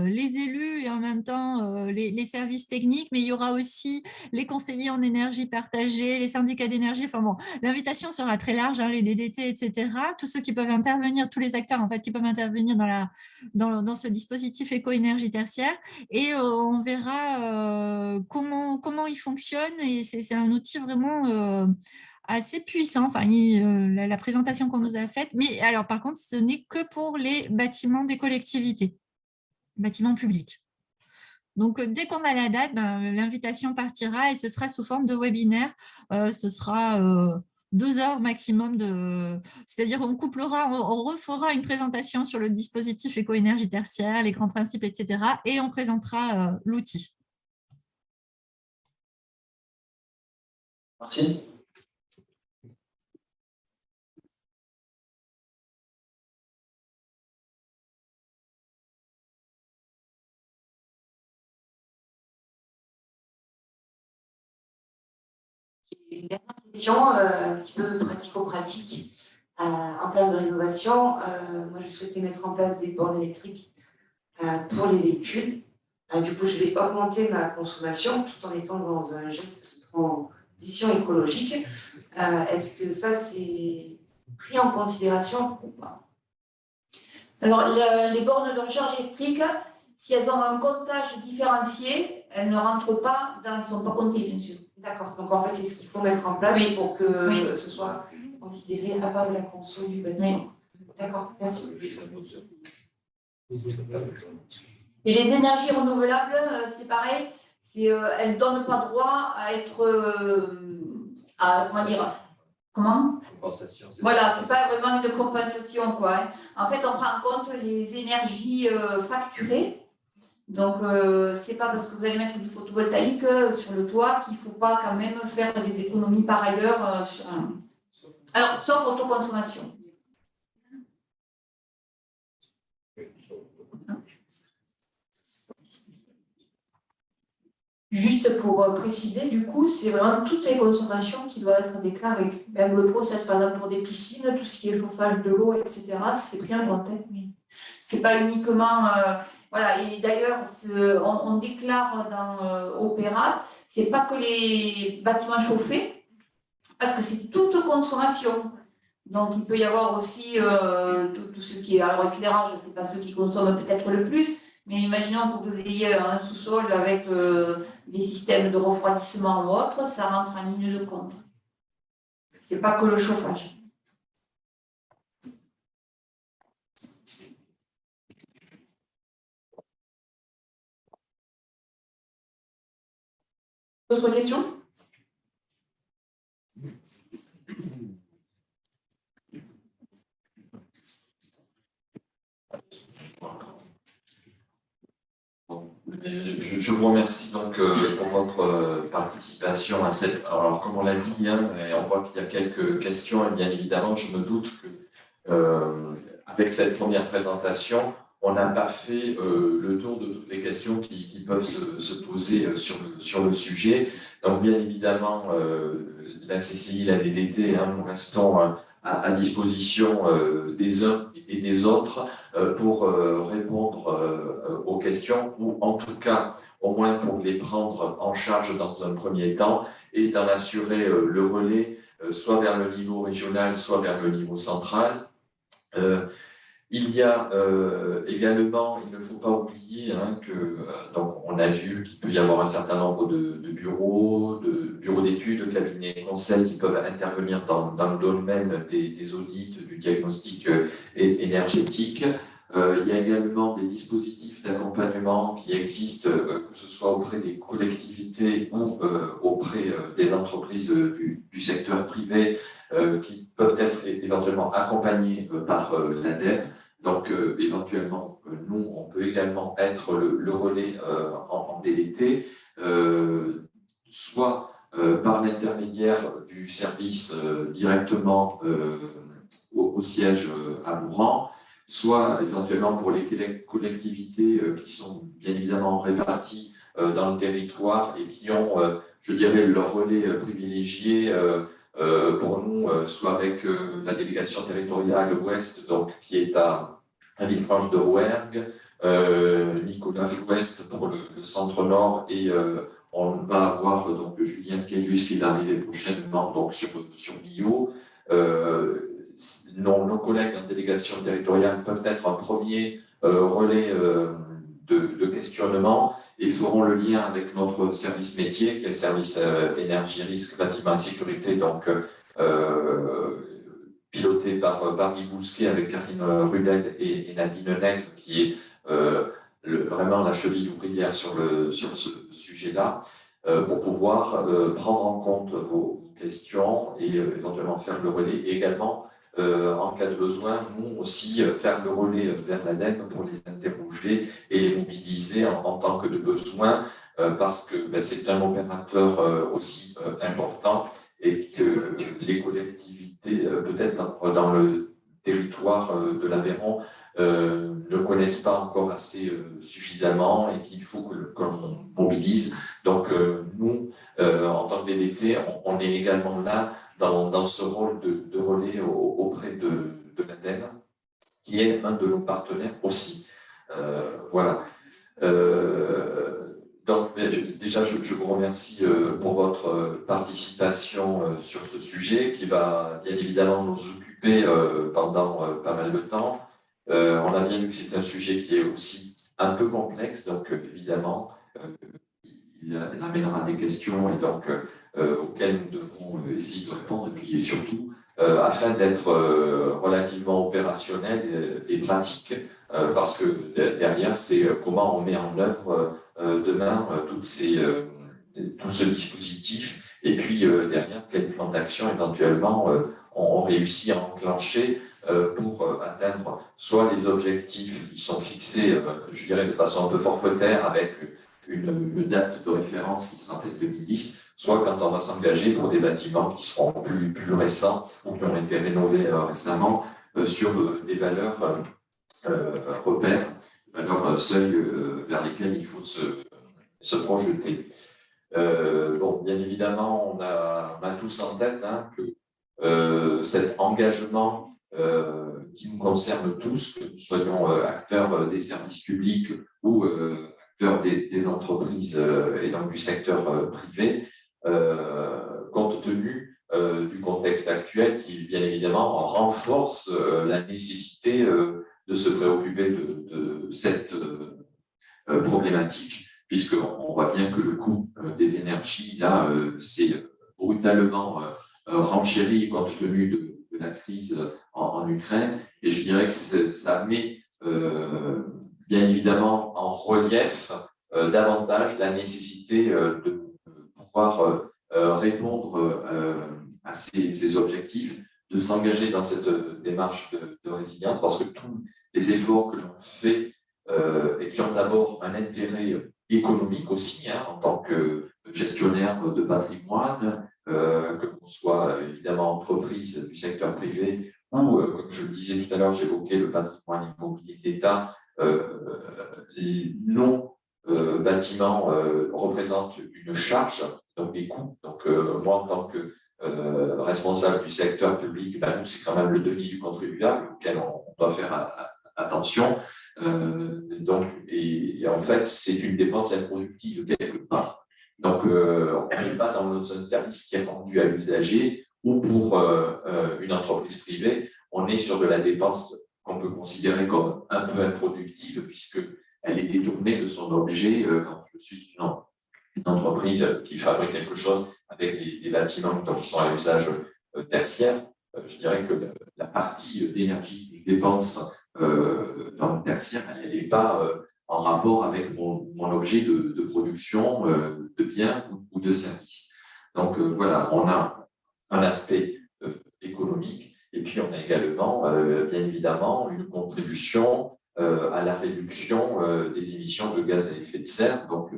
les élus et en même temps les services techniques, mais il y aura aussi les conseillers en énergie partagée, les syndicats d'énergie. Enfin bon, l'invitation sera très large, hein, les DDT, etc. Tous ceux qui peuvent intervenir, tous les acteurs en fait qui peuvent intervenir dans ce dispositif éco-énergie tertiaire, et on verra comment il fonctionne. Et c'est un outil vraiment assez puissant, enfin, la présentation qu'on nous a faite. Mais alors, par contre, ce n'est que pour les bâtiments des collectivités, bâtiments publics. Donc, dès qu'on a la date, l'invitation partira et ce sera sous forme de webinaire. Ce sera 2 heures maximum c'est-à-dire on refera une présentation sur le dispositif éco-énergie tertiaire, les grands principes, etc. Et on présentera l'outil. Merci. Une dernière question, un petit peu pratico-pratique. En termes de rénovation, moi je souhaitais mettre en place des bornes électriques pour les véhicules. Du coup, je vais augmenter ma consommation tout en étant dans un geste de transition écologique. Est-ce que ça, c'est pris en considération ou pas? alors, les bornes de recharge électrique, si elles ont un comptage différencié, elles ne rentrent pas elles ne sont pas comptées, bien sûr. D'accord, donc en fait, c'est ce qu'il faut mettre en place pour que ce soit considéré à part de la conso du bâtiment. D'accord, merci. Et les énergies renouvelables, c'est pareil, elles ne donnent pas droit à être… comment voilà, c'est pas vraiment une compensation, quoi. Hein. En fait, on prend en compte les énergies facturées. Donc, c'est pas parce que vous allez mettre du photovoltaïque sur le toit qu'il ne faut pas quand même faire des économies par ailleurs. Alors, sauf autoconsommation. Juste pour préciser, du coup, c'est vraiment toutes les consommations qui doivent être déclarées. Même le process, par exemple, pour des piscines, tout ce qui est chauffage de l'eau, etc., c'est pris en compte. C'est pas uniquement… voilà, et d'ailleurs, on déclare dans Opéra ce n'est pas que les bâtiments chauffés, parce que c'est toute consommation. Donc, il peut y avoir aussi tout ce qui est, alors éclairage, ce n'est pas ceux qui consomment peut-être le plus, mais imaginons que vous ayez un sous-sol avec des systèmes de refroidissement ou autre, ça rentre en ligne de compte. Ce n'est pas que le chauffage. D'autres questions? Je vous remercie donc pour votre participation à cette. Alors, comme on l'a dit, hein, et on voit qu'il y a quelques questions, et bien évidemment, je me doute que avec cette première présentation, on n'a pas fait le tour de toutes les questions qui peuvent se poser sur le sujet. Donc, bien évidemment, la CCI, la DDT, hein, nous restons à disposition des uns et des autres pour répondre aux questions, ou en tout cas, au moins pour les prendre en charge dans un premier temps et d'en assurer le relais, soit vers le niveau régional, soit vers le niveau central. Il y a également, il ne faut pas oublier que, donc on a vu qu'il peut y avoir un certain nombre de bureaux d'études, de cabinets conseils qui peuvent intervenir dans le domaine des audits, du diagnostic énergétique. Il y a également des dispositifs d'accompagnement qui existent, que ce soit auprès des collectivités ou auprès des entreprises du secteur privé, qui peuvent être éventuellement accompagnés par l'ADEME. Donc, éventuellement, nous, on peut également être le relais en DDT, soit par l'intermédiaire du service directement au siège à Bourran, soit éventuellement pour les collectivités qui sont bien évidemment réparties dans le territoire et qui ont, je dirais, leur relais privilégié pour nous, soit avec la délégation territoriale ouest, donc qui est à Villefranche de Rouergue, Nicolas Flouest pour le centre nord, et on va avoir donc Julien Caillus qui va arriver prochainement donc sur Millau. Nos collègues en délégation territoriale peuvent être un premier relais de questionnement et feront le lien avec notre service métier, qui est le service énergie, risque, bâtiment et sécurité, donc piloté par Barbie Bousquet avec Karine Rudel et Nadine Nègre, qui est vraiment la cheville ouvrière sur ce sujet-là, pour pouvoir prendre en compte vos questions et éventuellement faire le relais. Et également, en cas de besoin, nous aussi faire le relais vers l'ADEME pour les interroger et les mobiliser en tant que de besoin, parce que c'est un opérateur aussi important et que les collectivités, peut-être dans le territoire de l'Aveyron, ne connaissent pas encore assez suffisamment et qu'il faut qu'on mobilise. Donc nous, en tant que DDT, on est également là dans ce rôle de relais auprès de l'ADEME, qui est un de nos partenaires aussi. Voilà. Donc, déjà, je vous remercie pour votre participation sur ce sujet qui va bien évidemment nous occuper pendant pas mal de temps. On a bien vu que c'est un sujet qui est aussi un peu complexe, donc évidemment, il amènera des questions et donc auxquelles nous devrons essayer de répondre, et puis surtout afin d'être relativement opérationnel et pratique, parce que derrière, c'est comment on met en œuvre demain tout ce dispositif, et puis derrière, quel plan d'action éventuellement on réussit à enclencher pour atteindre soit les objectifs qui sont fixés, je dirais de façon un peu forfaitaire, avec une date de référence qui sera peut-être 2010, soit quand on va s'engager pour des bâtiments qui seront plus récents ou qui ont été rénovés récemment sur des valeurs repères, valeurs seuils vers lesquels il faut se projeter. Bon, bien évidemment, on a tous en tête que cet engagement qui nous concerne tous, que nous soyons acteurs des services publics ou acteurs des entreprises et donc du secteur privé, compte tenu du contexte actuel qui, bien évidemment, renforce la nécessité de se préoccuper de cette problématique, puisqu'on voit bien que le coût des énergies, là, c'est brutalement renchéri compte tenu de la crise en Ukraine. Et je dirais que ça met bien évidemment en relief davantage la nécessité de pouvoir répondre à ces objectifs, de s'engager dans cette démarche de résilience, parce que tous les efforts que l'on fait et qui ont d'abord un intérêt économique aussi, hein, en tant que gestionnaire de patrimoine, que l'on soit évidemment entreprise du secteur privé ou, comme je le disais tout à l'heure, j'évoquais le patrimoine immobilier d'État, non-bâtiment représente une charge, donc des coûts. Donc moi, en tant que responsable du secteur public, ben, c'est quand même le denier du contribuable auquel on doit faire attention. Et en fait, c'est une dépense improductive quelque part. Donc, on n'est pas dans un service qui est rendu à l'usager ou pour une entreprise privée, on est sur de la dépense qu'on peut considérer comme un peu improductive puisqu'elle est détournée de son objet. Quand je suis une entreprise qui fabrique quelque chose avec des bâtiments qui sont à l'usage tertiaire, je dirais que la partie d'énergie que je dépense dans le tertiaire, elle n'est pas en rapport avec mon objet de production de biens ou de services. Donc voilà, on a un aspect économique et puis on a également, bien évidemment, une contribution à la réduction des émissions de gaz à effet de serre. Donc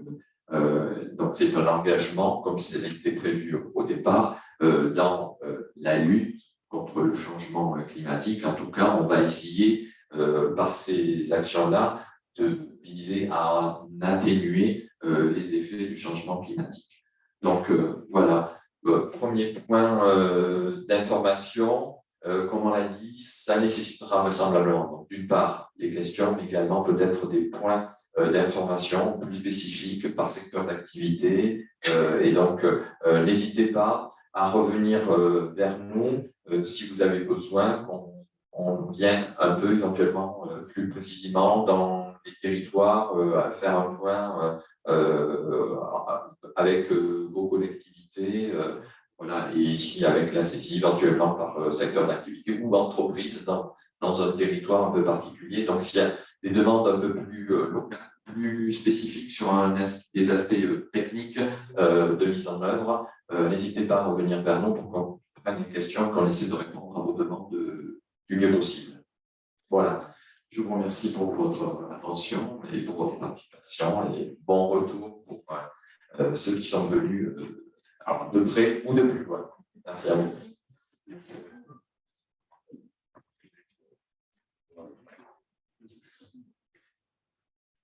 c'est un engagement, comme ça a été prévu au départ, dans la lutte contre le changement climatique. En tout cas, on va essayer, par ces actions-là, de viser à atténuer les effets du changement climatique. Donc voilà, premier point d'information, comme on l'a dit, ça nécessitera vraisemblablement, d'une part, des questions, mais également peut-être des points d'information plus spécifiques par secteur d'activité. Et donc, n'hésitez pas à revenir vers nous si vous avez besoin qu'on vienne un peu éventuellement plus précisément dans les territoires, à faire un point avec vos collectivités, voilà, et ici avec la CCI éventuellement par secteur d'activité ou entreprise dans un territoire un peu particulier. Donc s'il y a des demandes un peu plus locales, plus spécifiques sur des aspects techniques de mise en œuvre, n'hésitez pas à revenir vers nous pour qu'on prenne les questions, qu'on essaie de répondre à vos demandes du mieux possible. Voilà. Je vous remercie pour votre attention et pour votre participation et bon retour pour ceux qui sont venus de près ou de plus loin. Merci à vous.